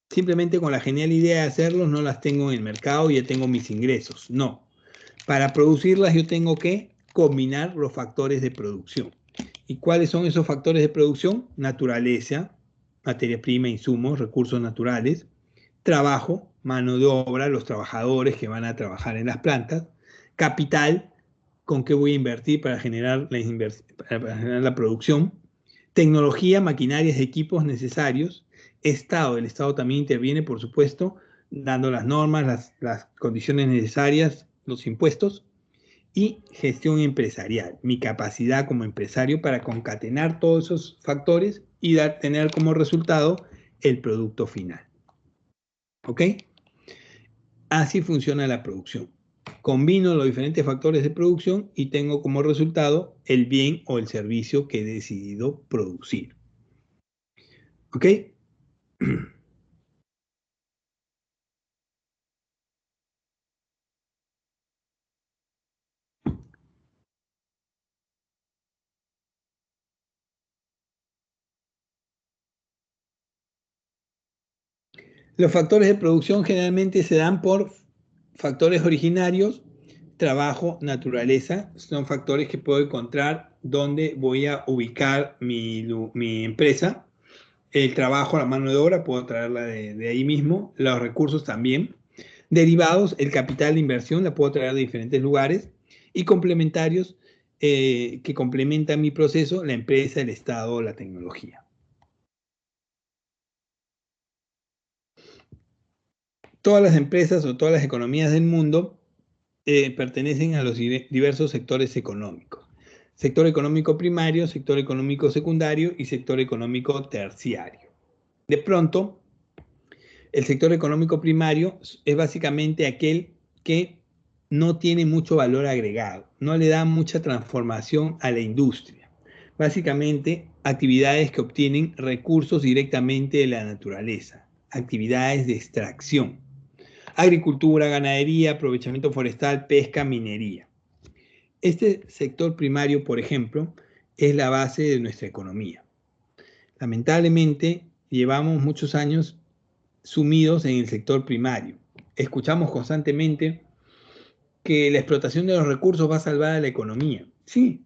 simplemente con la genial idea de hacerlos no las tengo en el mercado y ya tengo mis ingresos. No. Para producirlas yo tengo que combinar los factores de producción. ¿Y cuáles son esos factores de producción? Naturaleza, materia prima, insumos, recursos naturales, trabajo, mano de obra, los trabajadores que van a trabajar en las plantas, capital, con qué voy a invertir para generar la producción, tecnología, maquinarias, equipos necesarios, Estado. El Estado también interviene, por supuesto, dando las normas, las condiciones necesarias, los impuestos, y gestión empresarial, mi capacidad como empresario para concatenar todos esos factores y tener como resultado el producto final. ¿Ok? Así funciona la producción. Combino los diferentes factores de producción y tengo como resultado el bien o el servicio que he decidido producir. ¿Ok? Los factores de producción generalmente se dan por factores originarios, trabajo, naturaleza. Son factores que puedo encontrar donde voy a ubicar mi empresa. El trabajo, la mano de obra, puedo traerla de ahí mismo. Los recursos también. Derivados, el capital de inversión, la puedo traer de diferentes lugares. Y complementarios, que complementan mi proceso, la empresa, el Estado, la tecnología. Todas las empresas o todas las economías del mundo pertenecen a los diversos sectores económicos. Sector económico primario, sector económico secundario y sector económico terciario. De pronto, el sector económico primario es básicamente aquel que no tiene mucho valor agregado, no le da mucha transformación a la industria. Básicamente, actividades que obtienen recursos directamente de la naturaleza, actividades de extracción. Agricultura, ganadería, aprovechamiento forestal, pesca, minería. Este sector primario, por ejemplo, es la base de nuestra economía. Lamentablemente, llevamos muchos años sumidos en el sector primario. Escuchamos constantemente que la explotación de los recursos va a salvar a la economía. Sí,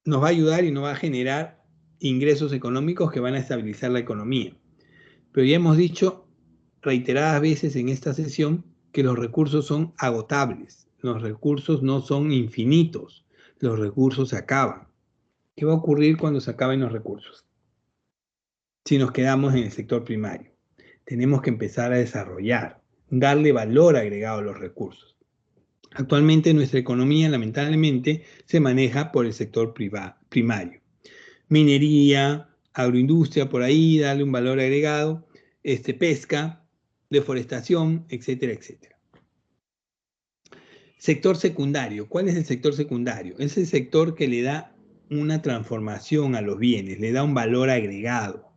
nos va a ayudar y nos va a generar ingresos económicos que van a estabilizar la economía. Pero ya hemos dicho reiteradas veces en esta sesión que los recursos son agotables, los recursos no son infinitos, los recursos se acaban. ¿Qué va a ocurrir cuando se acaben los recursos? Si nos quedamos en el sector primario, tenemos que empezar a desarrollar, darle valor agregado a los recursos. Actualmente nuestra economía lamentablemente se maneja por el sector primario. Minería, agroindustria por ahí, darle un valor agregado, pesca, deforestación, etcétera, etcétera. Sector secundario. ¿Cuál es el sector secundario? Es el sector que le da una transformación a los bienes, le da un valor agregado.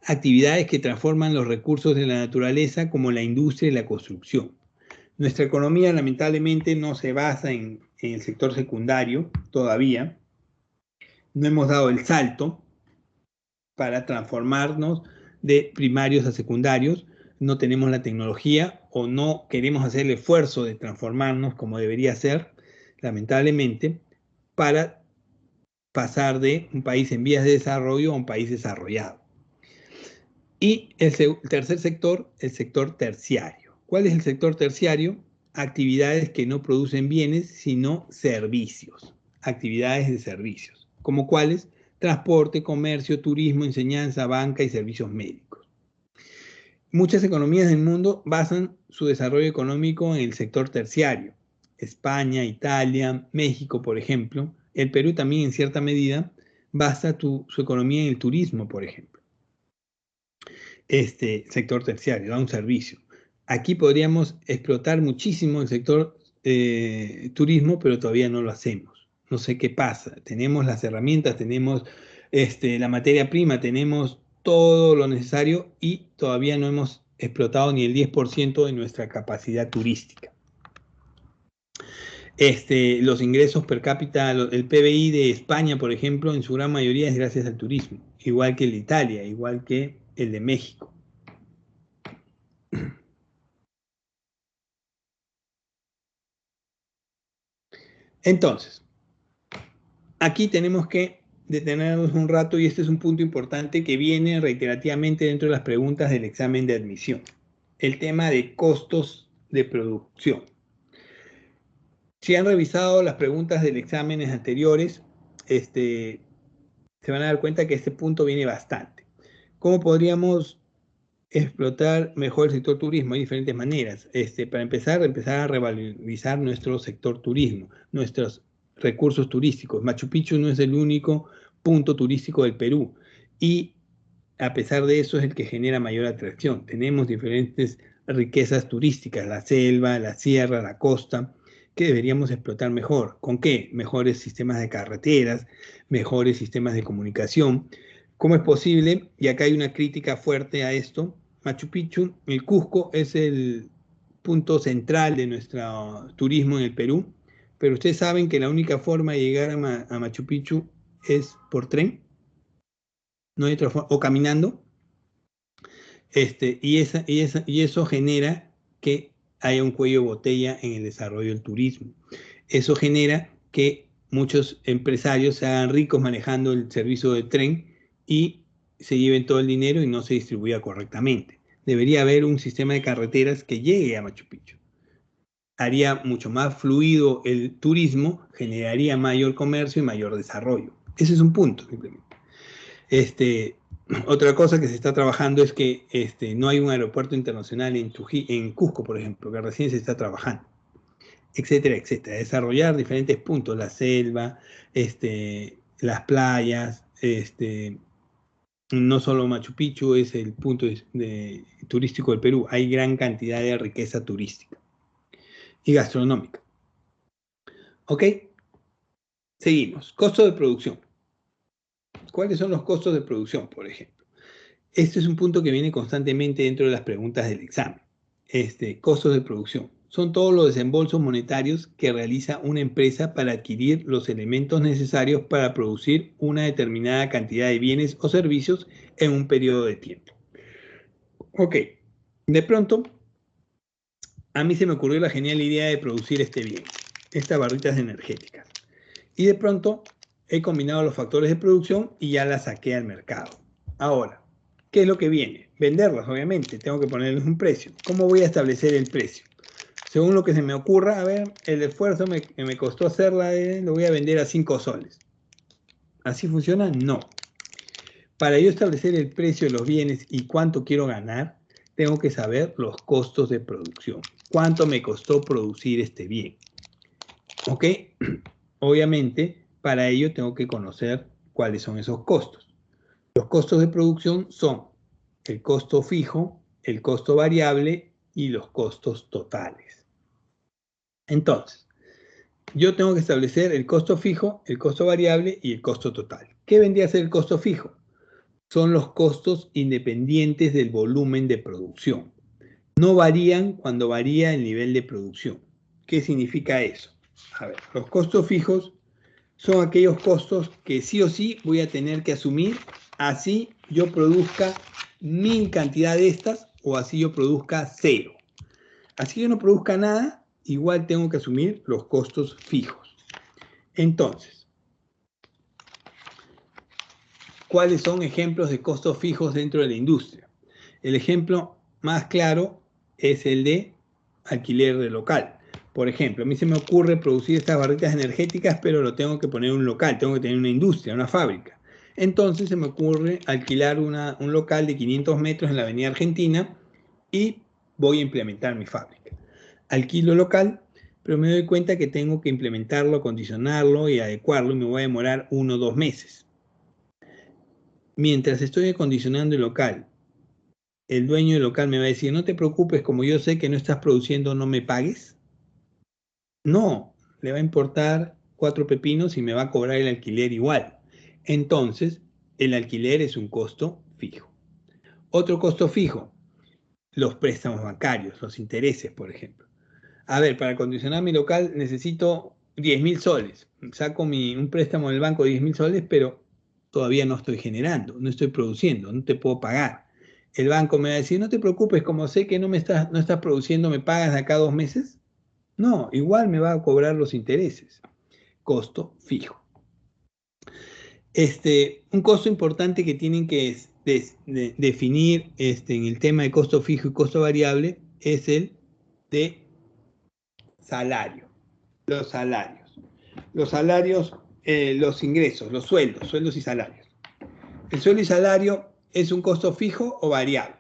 Actividades que transforman los recursos de la naturaleza como la industria y la construcción. Nuestra economía lamentablemente no se basa en el sector secundario todavía. No hemos dado el salto para transformarnos de primarios a secundarios. No tenemos la tecnología o no queremos hacer el esfuerzo de transformarnos como debería ser, lamentablemente, para pasar de un país en vías de desarrollo a un país desarrollado. Y el tercer sector, el sector terciario. ¿Cuál es el sector terciario? Actividades que no producen bienes, sino servicios. Actividades de servicios. ¿Como cuáles? Transporte, comercio, turismo, enseñanza, banca y servicios médicos. Muchas economías del mundo basan su desarrollo económico en el sector terciario. España, Italia, México, por ejemplo. El Perú también, en cierta medida, basa su economía en el turismo, por ejemplo. Sector terciario, da un servicio. Aquí podríamos explotar muchísimo el sector turismo, pero todavía no lo hacemos. No sé qué pasa. Tenemos las herramientas, tenemos La materia prima, tenemos todo lo necesario y todavía no hemos explotado ni el 10% de nuestra capacidad turística. Los ingresos per cápita, el PBI de España, por ejemplo, en su gran mayoría es gracias al turismo, igual que el de Italia, igual que el de México. Entonces, aquí tenemos que detenernos un rato y este es un punto importante que viene reiterativamente dentro de las preguntas del examen de admisión. El tema de costos de producción. Si han revisado las preguntas del exámenes anteriores, se van a dar cuenta que este punto viene bastante. ¿Cómo podríamos explotar mejor el sector turismo? Hay diferentes maneras. Para empezar a revalorizar nuestro sector turismo, nuestros recursos turísticos. Machu Picchu no es el único punto turístico del Perú y a pesar de eso es el que genera mayor atracción. Tenemos diferentes riquezas turísticas, la selva, la sierra, la costa, que deberíamos explotar mejor. ¿Con qué? Mejores sistemas de carreteras, mejores sistemas de comunicación. ¿Cómo es posible? Y acá hay una crítica fuerte a esto. Machu Picchu, el Cusco es el punto central de nuestro turismo en el Perú, pero ustedes saben que la única forma de llegar a Machu Picchu es por tren, no hay otra forma, o caminando, y eso genera que haya un cuello de botella en el desarrollo del turismo. Eso genera que muchos empresarios se hagan ricos manejando el servicio de tren y se lleven todo el dinero y no se distribuya correctamente. Debería haber un sistema de carreteras que llegue a Machu Picchu. Haría mucho más fluido el turismo, generaría mayor comercio y mayor desarrollo. Ese es un punto, simplemente. Otra cosa que se está trabajando es que no hay un aeropuerto internacional en Cusco, por ejemplo, que recién se está trabajando, etcétera, etcétera. Desarrollar diferentes puntos, la selva, las playas, no solo Machu Picchu es el punto turístico del Perú, hay gran cantidad de riqueza turística y gastronómica. ¿Ok? Seguimos. Costo de producción. ¿Cuáles son los costos de producción, por ejemplo? Este es un punto que viene constantemente dentro de las preguntas del examen. Costos de producción. Son todos los desembolsos monetarios que realiza una empresa para adquirir los elementos necesarios para producir una determinada cantidad de bienes o servicios en un periodo de tiempo. Ok, de pronto, a mí se me ocurrió la genial idea de producir este bien, estas barritas energéticas. Y de pronto he combinado los factores de producción y ya las saqué al mercado. Ahora, ¿qué es lo que viene? Venderlas, obviamente. Tengo que ponerles un precio. ¿Cómo voy a establecer el precio? Según lo que se me ocurra, a ver, el esfuerzo que me costó hacerla, lo voy a vender a 5 soles. ¿Así funciona? No. Para yo establecer el precio de los bienes y cuánto quiero ganar, tengo que saber los costos de producción. ¿Cuánto me costó producir este bien? ¿Ok? Obviamente, para ello tengo que conocer cuáles son esos costos. Los costos de producción son el costo fijo, el costo variable y los costos totales. Entonces, yo tengo que establecer el costo fijo, el costo variable y el costo total. ¿Qué vendría a ser el costo fijo? Son los costos independientes del volumen de producción. No varían cuando varía el nivel de producción. ¿Qué significa eso? A ver, los costos fijos son aquellos costos que sí o sí voy a tener que asumir, así yo produzca 1000 cantidad de estas o así yo produzca 0. Así yo no produzca nada, igual tengo que asumir los costos fijos. Entonces, ¿cuáles son ejemplos de costos fijos dentro de la industria? El ejemplo más claro es el de alquiler de local. Por ejemplo, a mí se me ocurre producir estas barritas energéticas, pero lo tengo que poner en un local, tengo que tener una industria, una fábrica. Entonces se me ocurre alquilar un local de 500 metros en la avenida Argentina y voy a implementar mi fábrica. Alquilo local, pero me doy cuenta que tengo que implementarlo, acondicionarlo y adecuarlo y me voy a demorar 1 o 2 meses. Mientras estoy acondicionando el local, el dueño del local me va a decir, no te preocupes, como yo sé que no estás produciendo, no me pagues. No, le va a importar 4 pepinos y me va a cobrar el alquiler igual. Entonces, el alquiler es un costo fijo. Otro costo fijo, los préstamos bancarios, los intereses, por ejemplo. A ver, para acondicionar mi local necesito 10.000 soles. Saco un préstamo del banco de 10.000 soles, pero todavía no estoy generando, no estoy produciendo, no te puedo pagar. El banco me va a decir, no te preocupes, como sé que no estás produciendo, ¿me pagas de acá 2 meses? No, igual me va a cobrar los intereses. Costo fijo. Un costo importante que tienen que definir en el tema de costo fijo y costo variable es el de salario. Los salarios. Los salarios, los ingresos, los sueldos y salarios. El sueldo y salario es un costo fijo o variable.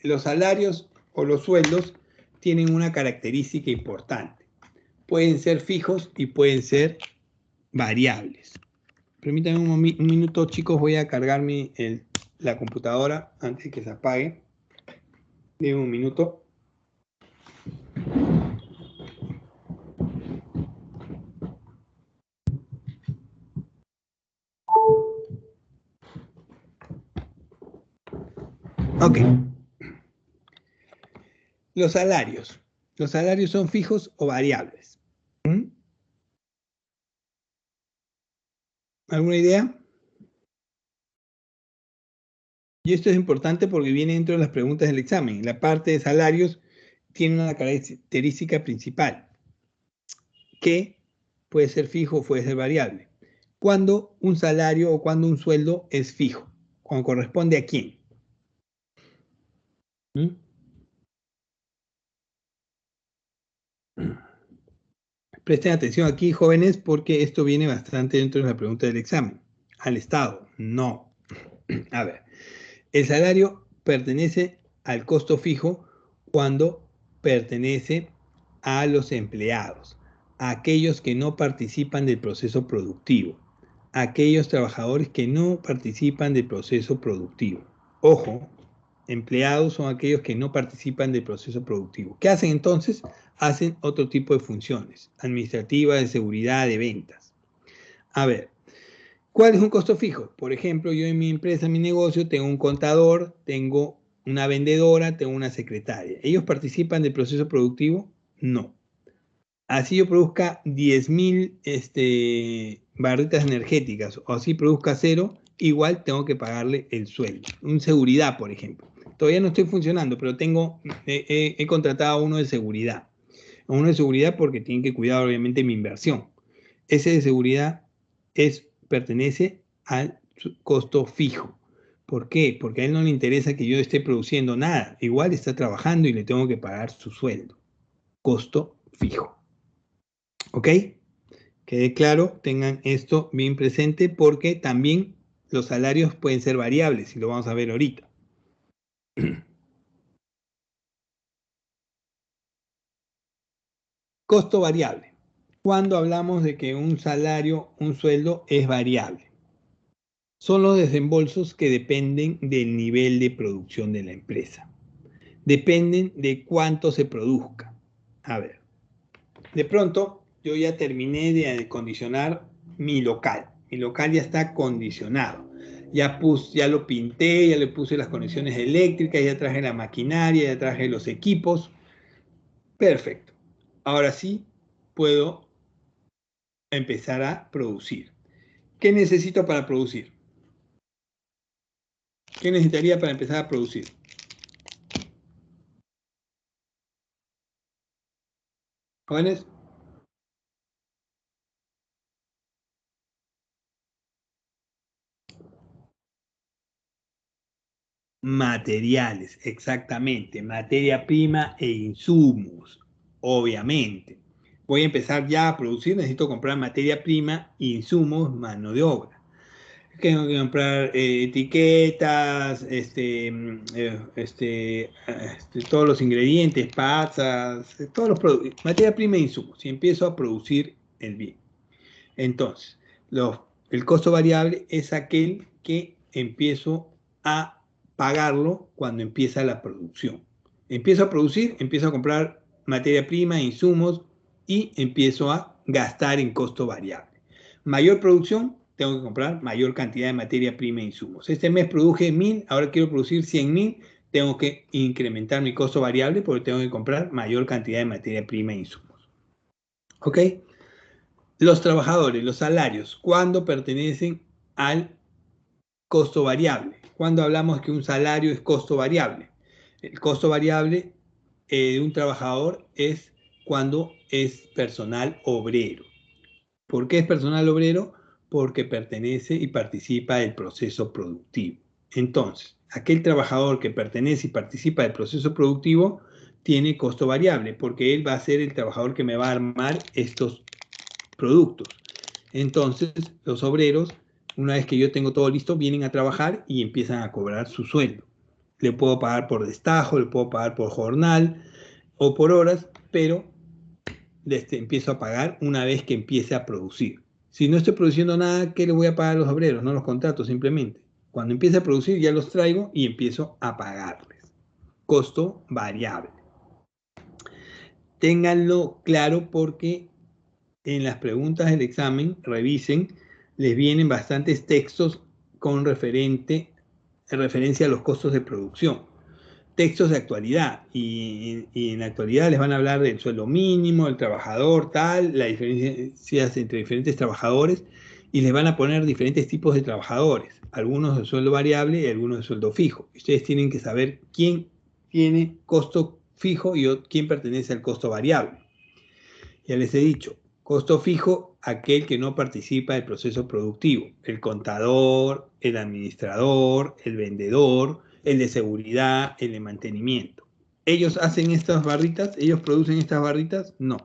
Los salarios o los sueldos tienen una característica importante. Pueden ser fijos y pueden ser variables. Permítanme un minuto, chicos, voy a cargar la computadora antes de que se apague. Denme un minuto. Ok. Los salarios. Los salarios son fijos o variables. ¿Alguna idea? Y esto es importante porque viene dentro de las preguntas del examen. La parte de salarios tiene una característica principal, que puede ser fijo o puede ser variable. Cuando un salario o cuando un sueldo es fijo, cuando corresponde a quién. Presten atención aquí, jóvenes, porque esto viene bastante dentro de la pregunta del examen. ¿Al Estado? No. A ver, el salario pertenece al costo fijo cuando pertenece a los empleados, a aquellos que no participan del proceso productivo, a aquellos trabajadores que no participan del proceso productivo. Ojo, empleados son aquellos que no participan del proceso productivo. ¿Qué hacen entonces? Hacen otro tipo de funciones, administrativas, de seguridad, de ventas. A ver, ¿cuál es un costo fijo? Por ejemplo, yo en mi empresa, en mi negocio, tengo un contador, tengo una vendedora, tengo una secretaria. ¿Ellos participan del proceso productivo? No. Así yo produzca 10.000 barritas energéticas o así produzca 0, igual tengo que pagarle el sueldo. Un seguridad, por ejemplo. Todavía no estoy funcionando, pero he contratado a uno de seguridad. A uno de seguridad porque tiene que cuidar obviamente mi inversión. Ese de seguridad pertenece al costo fijo. ¿Por qué? Porque a él no le interesa que yo esté produciendo nada. Igual está trabajando y le tengo que pagar su sueldo. Costo fijo. ¿Ok? Quede claro, tengan esto bien presente porque también los salarios pueden ser variables y lo vamos a ver ahorita. Costo variable. Cuando hablamos de que un salario, un sueldo es variable. Son los desembolsos que dependen del nivel de producción de la empresa. Dependen de cuánto se produzca. A ver, de pronto yo ya terminé de acondicionar mi local. Mi local ya está acondicionado. Ya lo pinté, ya le puse las conexiones eléctricas, ya traje la maquinaria, ya traje los equipos. Perfecto. Ahora sí puedo empezar a producir. ¿Qué necesito para producir? ¿Qué necesitaría para empezar a producir? Jóvenes. Materiales, exactamente. Materia prima e insumos, obviamente. Voy a empezar ya a producir, necesito comprar materia prima, insumos, mano de obra. Tengo que comprar etiquetas, todos los ingredientes, pasas, todos los productos, materia prima e insumos, y empiezo a producir el bien. Entonces, el costo variable es aquel que empiezo a pagarlo cuando empieza la producción. Empiezo a producir, empiezo a comprar materia prima, insumos y empiezo a gastar en costo variable. Mayor producción, tengo que comprar mayor cantidad de materia prima e insumos. Este mes produje 1000, ahora quiero producir 100.000, tengo que incrementar mi costo variable porque tengo que comprar mayor cantidad de materia prima e insumos. ¿Ok? Los trabajadores, los salarios, ¿cuándo pertenecen al costo variable? ¿Cuándo hablamos que un salario es costo variable? El costo variable de un trabajador es cuando es personal obrero. ¿Por qué es personal obrero? Porque pertenece y participa del proceso productivo. Entonces, aquel trabajador que pertenece y participa del proceso productivo tiene costo variable, porque él va a ser el trabajador que me va a armar estos productos. Entonces, los obreros, una vez que yo tengo todo listo, vienen a trabajar y empiezan a cobrar su sueldo. Le puedo pagar por destajo, le puedo pagar por jornal o por horas, pero empiezo a pagar una vez que empiece a producir. Si no estoy produciendo nada, ¿qué le voy a pagar a los obreros? No los contrato simplemente. Cuando empiece a producir ya los traigo y empiezo a pagarles. Costo variable. Ténganlo claro porque en las preguntas del examen, revisen, les vienen bastantes textos con referencia a los costos de producción. Textos de actualidad y en la actualidad les van a hablar del sueldo mínimo, el trabajador, tal, las diferencias entre diferentes trabajadores y les van a poner diferentes tipos de trabajadores, algunos de sueldo variable y algunos de sueldo fijo. Ustedes tienen que saber quién tiene costo fijo y quién pertenece al costo variable. Ya les he dicho, costo fijo, aquel que no participa del proceso productivo, el contador, el administrador, el vendedor, el de seguridad, el de mantenimiento. ¿Ellos hacen estas barritas? ¿Ellos producen estas barritas? No.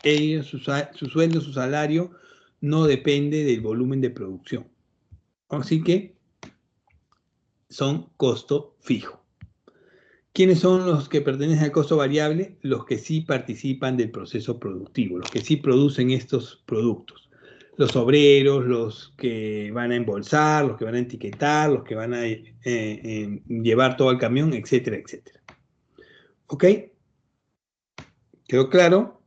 Ellos, su sueldo, su salario, no depende del volumen de producción. Así que son costo fijo. ¿Quiénes son los que pertenecen al costo variable? Los que sí participan del proceso productivo, los que sí producen estos productos. Los obreros, los que van a embolsar, los que van a etiquetar, los que van a llevar todo al camión, etcétera, etcétera. ¿Ok? ¿Quedó claro?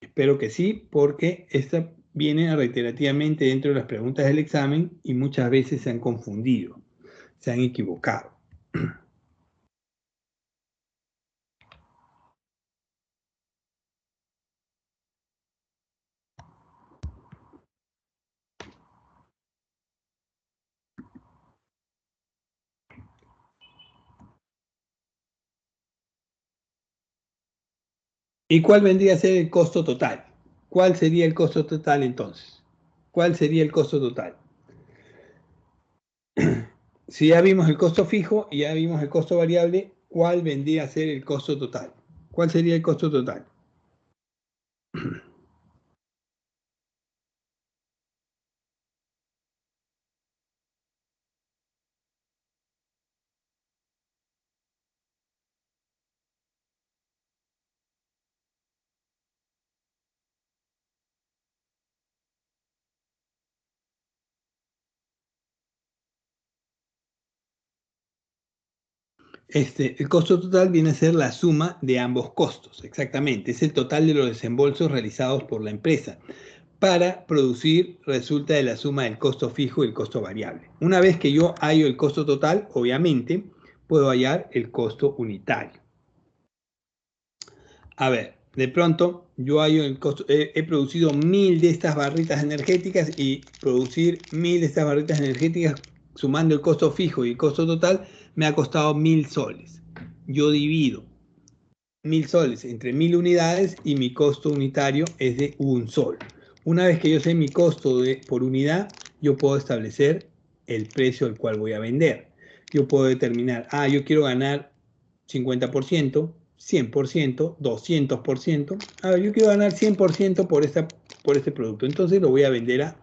Espero que sí, porque esta viene reiterativamente dentro de las preguntas del examen y muchas veces se han confundido, se han equivocado. ¿Y cuál vendría a ser el costo total? ¿Cuál sería el costo total entonces? ¿Cuál sería el costo total? Si ya vimos el costo fijo y ya vimos el costo variable, ¿cuál vendría a ser el costo total? ¿Cuál sería el costo total? El costo total viene a ser la suma de ambos costos, exactamente. Es el total de los desembolsos realizados por la empresa. Para producir resulta de la suma del costo fijo y el costo variable. Una vez que yo hallo el costo total, obviamente, puedo hallar el costo unitario. A ver, de pronto yo hallo el costo, he producido 1000 de estas barritas energéticas y producir 1000 de estas barritas energéticas sumando el costo fijo y el costo total me ha costado 1000 soles. Yo divido 1000 soles entre 1000 unidades y mi costo unitario es de 1 sol. Una vez que yo sé mi costo por unidad, yo puedo establecer el precio al cual voy a vender. Yo puedo determinar, yo quiero ganar 50%, 100%, 200%. A ver, yo quiero ganar 100% por este producto. Entonces lo voy a vender a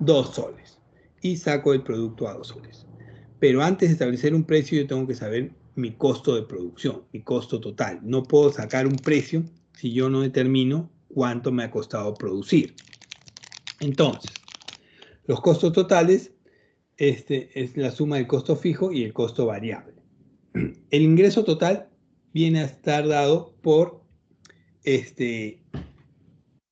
2 soles y saco el producto a 2 soles. Pero antes de establecer un precio, yo tengo que saber mi costo de producción, mi costo total. No puedo sacar un precio si yo no determino cuánto me ha costado producir. Entonces, los costos totales es la suma del costo fijo y el costo variable. El ingreso total viene a estar dado por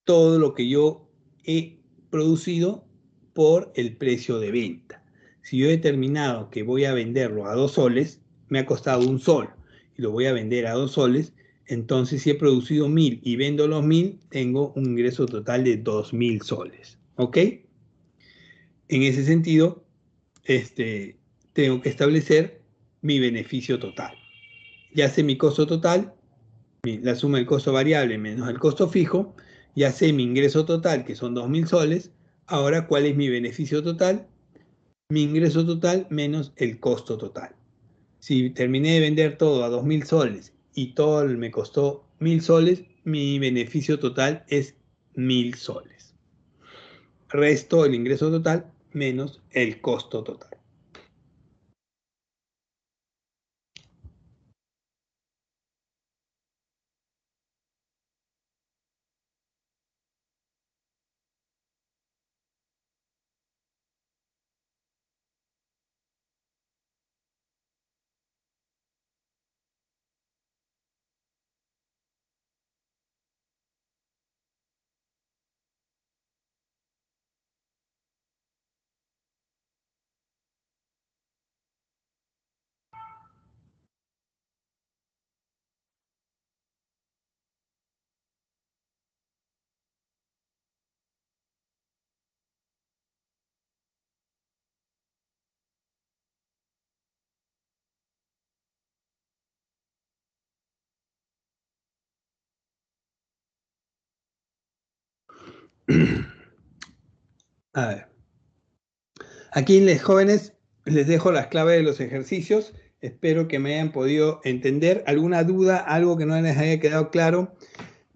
todo lo que yo he producido por el precio de venta. Si yo he determinado que voy a venderlo a 2 soles, me ha costado 1 sol y lo voy a vender a 2 soles, entonces si he producido 1000 y vendo los 1000, tengo un ingreso total de 2000 soles. ¿Ok? En ese sentido, tengo que establecer mi beneficio total. Ya sé mi costo total, la suma del costo variable menos el costo fijo, ya sé mi ingreso total, que son 2000 soles. Ahora, ¿cuál es mi beneficio total? Mi ingreso total menos el costo total. Si terminé de vender todo a 2000 soles y todo me costó 1000 soles, mi beneficio total es 1000 soles. Resto el ingreso total menos el costo total. A ver. Aquí, les jóvenes, les dejo las claves de los ejercicios. Espero que me hayan podido entender. ¿Alguna duda, algo que no les haya quedado claro?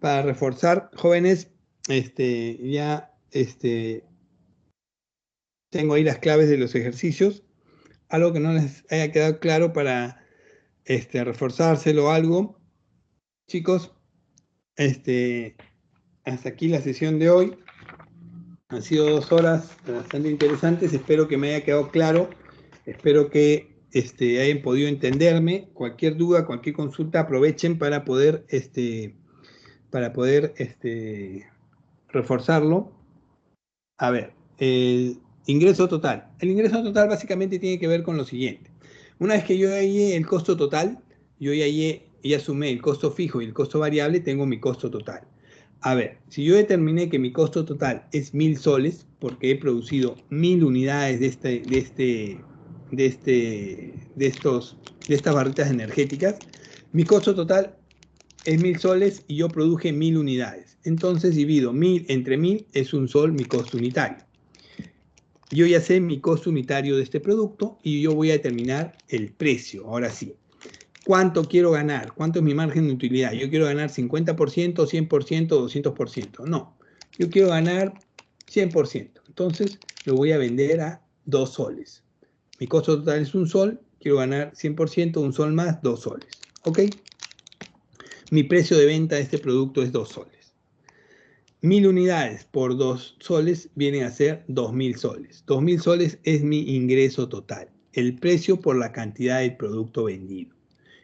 Para reforzar, jóvenes, tengo ahí las claves de los ejercicios. Algo que no les haya quedado claro para reforzárselo o algo. Chicos, hasta aquí la sesión de hoy. Han sido 2 horas bastante interesantes. Espero que me haya quedado claro. Espero que hayan podido entenderme. Cualquier duda, cualquier consulta, aprovechen para poder, reforzarlo. A ver, el ingreso total. El ingreso total básicamente tiene que ver con lo siguiente. Una vez que yo hallé el costo total, yo ya sumé el costo fijo y el costo variable, tengo mi costo total. A ver, si yo determiné que mi costo total es 1000 soles, porque he producido 1000 unidades de estas barritas energéticas, mi costo total es 1000 soles y yo produje 1000 unidades. Entonces divido 1000 entre 1000, es 1 sol mi costo unitario. Yo ya sé mi costo unitario de este producto y yo voy a determinar el precio. Ahora sí, ¿cuánto quiero ganar? ¿Cuánto es mi margen de utilidad? ¿Yo quiero ganar 50%, 100%, 200%? No, yo quiero ganar 100%. Entonces lo voy a vender a 2 soles. Mi costo total es 1 sol, quiero ganar 100%, 1 sol más, 2 soles. ¿Ok? Mi precio de venta de este producto es 2 soles. 1000 unidades por 2 soles vienen a ser 2000 soles. 2000 soles es mi ingreso total. El precio por la cantidad del producto vendido.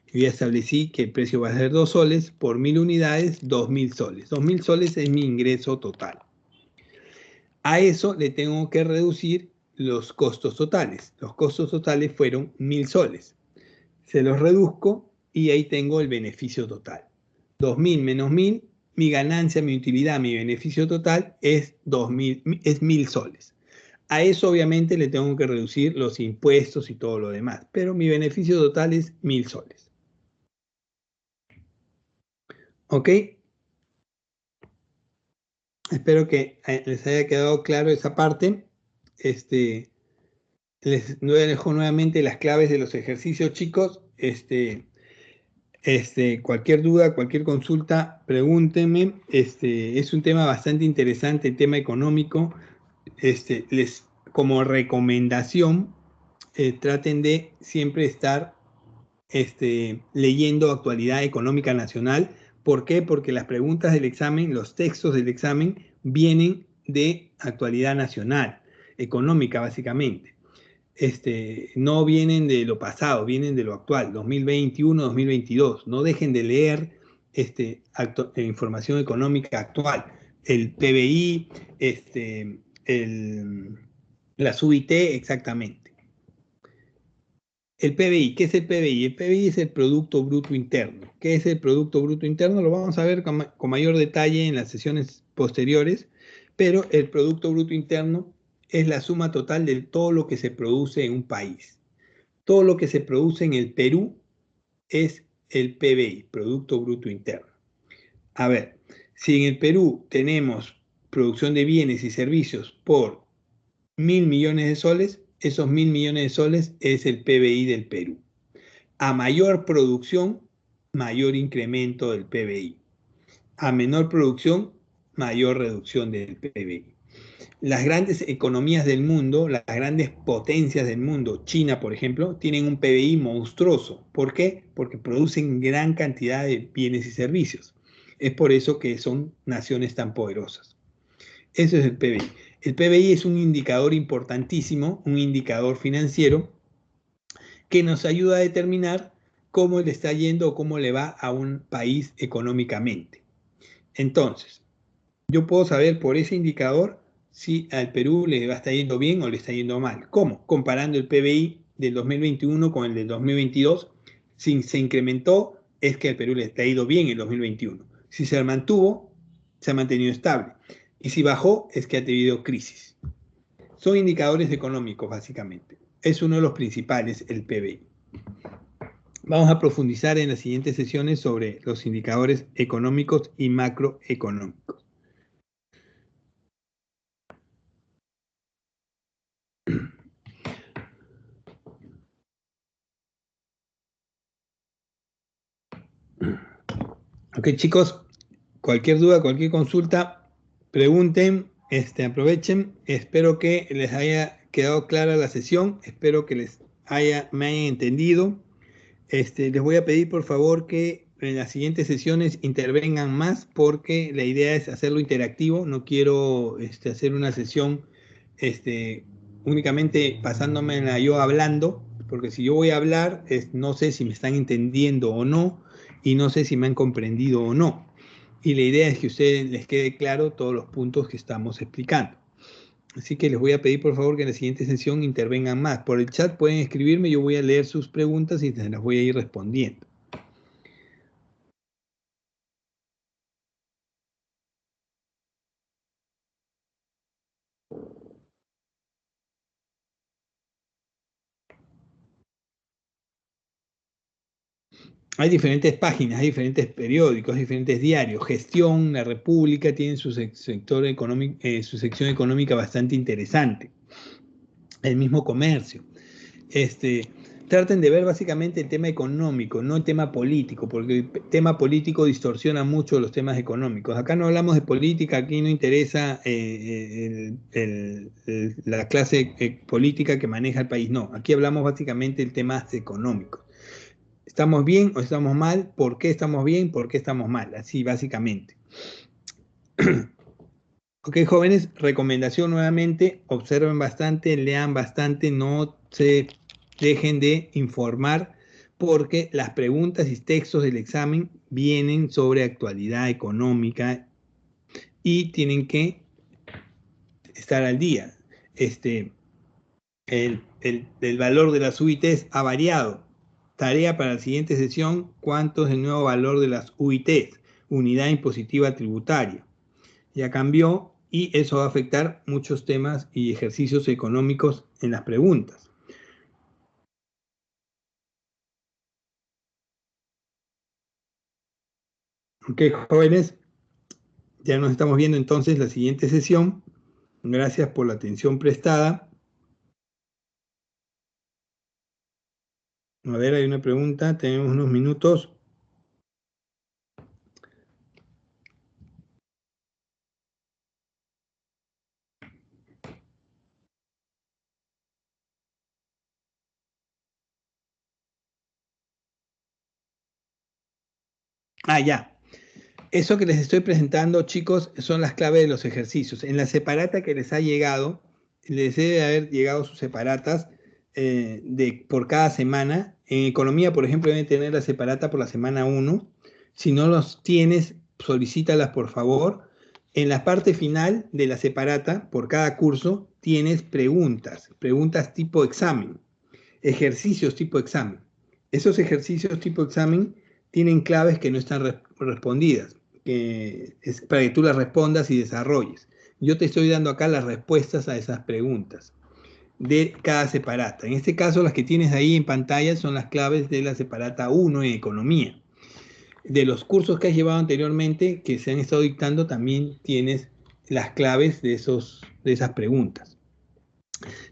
Yo ya establecí que el precio va a ser 2 soles por 1000 unidades, 2000 soles. 2000 soles es mi ingreso total. A eso le tengo que reducir los costos totales. Los costos totales fueron 1000 soles. Se los reduzco y ahí tengo el beneficio total. 2000 menos 1000, mi ganancia, mi utilidad, mi beneficio total es 1000 soles. A eso obviamente le tengo que reducir los impuestos y todo lo demás, pero mi beneficio total es 1000 soles. ¿Ok? Espero que les haya quedado claro esa parte. Les dejo nuevamente las claves de los ejercicios, chicos. Cualquier duda, cualquier consulta, pregúntenme. Es un tema bastante interesante, el tema económico. Como recomendación, traten de siempre estar leyendo actualidad económica nacional. ¿Por qué? Porque las preguntas del examen, los textos del examen, vienen de actualidad nacional, económica básicamente. No vienen de lo pasado, vienen de lo actual, 2021, 2022. No dejen de leer información económica actual, el PBI, el Las UIT exactamente. El PBI, ¿qué es el PBI? El PBI es el Producto Bruto Interno. ¿Qué es el Producto Bruto Interno? Lo vamos a ver con mayor detalle en las sesiones posteriores, pero el Producto Bruto Interno es la suma total de todo lo que se produce en un país. Todo lo que se produce en el Perú es el PBI, Producto Bruto Interno. A ver, si en el Perú tenemos producción de bienes y servicios por 1.000 millones de soles, esos 1.000 millones de soles es el PBI del Perú. A mayor producción, mayor incremento del PBI. A menor producción, mayor reducción del PBI. Las grandes economías del mundo, las grandes potencias del mundo, China por ejemplo, tienen un PBI monstruoso. ¿Por qué? Porque producen gran cantidad de bienes y servicios. Es por eso que son naciones tan poderosas. Eso es el PBI. El PBI es un indicador importantísimo, un indicador financiero que nos ayuda a determinar cómo le está yendo o cómo le va a un país económicamente. Entonces, yo puedo saber por ese indicador si al Perú le va a estar yendo bien o le está yendo mal. ¿Cómo? Comparando el PBI del 2021 con el del 2022. Si se incrementó, es que al Perú le ha ido bien en el 2021. Si se mantuvo, se ha mantenido estable. Y si bajó, es que ha tenido crisis. Son indicadores económicos, básicamente. Es uno de los principales, el PBI. Vamos a profundizar en las siguientes sesiones sobre los indicadores económicos y macroeconómicos. Ok, chicos, cualquier duda, cualquier consulta, pregunten, aprovechen. Espero que les haya quedado clara la sesión, espero que me hayan entendido. Les voy a pedir por favor que en las siguientes sesiones intervengan más porque la idea es hacerlo interactivo. No quiero hacer una sesión únicamente pasándomela yo hablando, porque si yo voy a hablar, no sé si me están entendiendo o no, y no sé si me han comprendido o no. Y la idea es que a ustedes les quede claro todos los puntos que estamos explicando. Así que les voy a pedir por favor que en la siguiente sesión intervengan más. Por el chat pueden escribirme, yo voy a leer sus preguntas y se las voy a ir respondiendo. Hay diferentes páginas, hay diferentes periódicos, hay diferentes diarios. Gestión, La República tiene su sector económico, su sección económica bastante interesante. El mismo Comercio. Traten de ver básicamente el tema económico, no el tema político, porque el tema político distorsiona mucho los temas económicos. Acá no hablamos de política, aquí no interesa la clase política que maneja el país, no. Aquí hablamos básicamente del tema económico. ¿Estamos bien o estamos mal? ¿Por qué estamos bien? ¿Por qué estamos mal? Así básicamente. Ok, jóvenes, recomendación nuevamente, observen bastante, lean bastante, no se dejen de informar porque las preguntas y textos del examen vienen sobre actualidad económica y tienen que estar al día. El valor de las UITs ha variado. Tarea para la siguiente sesión, ¿cuánto es el nuevo valor de las UITs? Unidad impositiva tributaria. Ya cambió y eso va a afectar muchos temas y ejercicios económicos en las preguntas. Ok, jóvenes, ya nos estamos viendo entonces la siguiente sesión. Gracias por la atención prestada. A ver, hay una pregunta, tenemos unos minutos. Ya. Eso que les estoy presentando, chicos, son las claves de los ejercicios. En la separata que les ha llegado, les debe haber llegado sus separatas por cada semana. En economía, por ejemplo, deben tener la separata por la semana 1. Si no los tienes, solicítalas por favor. En la parte final de la separata, por cada curso, tienes preguntas tipo examen, ejercicios tipo examen. Esos ejercicios tipo examen tienen claves que no están respondidas, que es para que tú las respondas y desarrolles. Yo te estoy dando acá las respuestas a esas preguntas de cada separata. En este caso, las que tienes ahí en pantalla son las claves de la separata 1 en economía. De los cursos que has llevado anteriormente, que se han estado dictando, también tienes las claves de esas preguntas.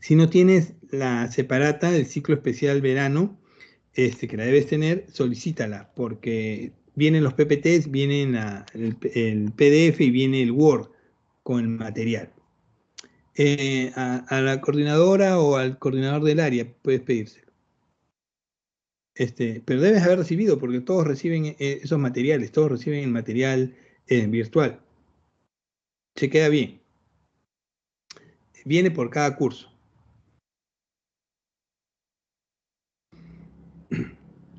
Si no tienes la separata del ciclo especial verano, que la debes tener, solicítala, porque vienen los PPTs, vienen el PDF y viene el Word con el material. A la coordinadora o al coordinador del área puedes pedírselo. Pero debes haber recibido, porque todos reciben esos materiales, todos reciben el material virtual. Se queda bien. Viene por cada curso.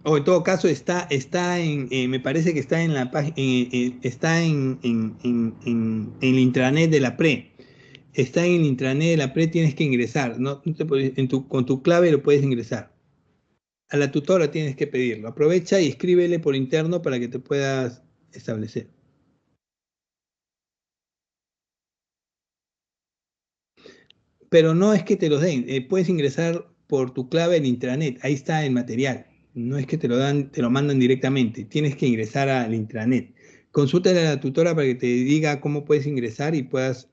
O en todo caso está me parece que está en la página, está en el intranet de la PRE. Está en el intranet de la PRE, tienes que ingresar. No te puedes, con tu clave lo puedes ingresar. A la tutora tienes que pedirlo. Aprovecha y escríbele por interno para que te puedas establecer. Pero no es que te los den, puedes ingresar por tu clave en intranet, ahí está el material. No es que te lo dan, te lo mandan directamente, tienes que ingresar al intranet. Consúltale a la tutora para que te diga cómo puedes ingresar y puedas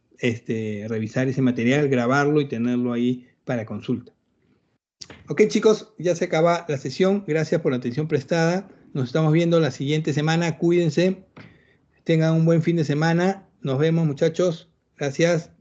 revisar ese material, grabarlo y tenerlo ahí para consulta. Ok, chicos, ya se acaba la sesión. Gracias por la atención prestada. Nos estamos viendo la siguiente semana. Cuídense. Tengan un buen fin de semana. Nos vemos, muchachos. Gracias.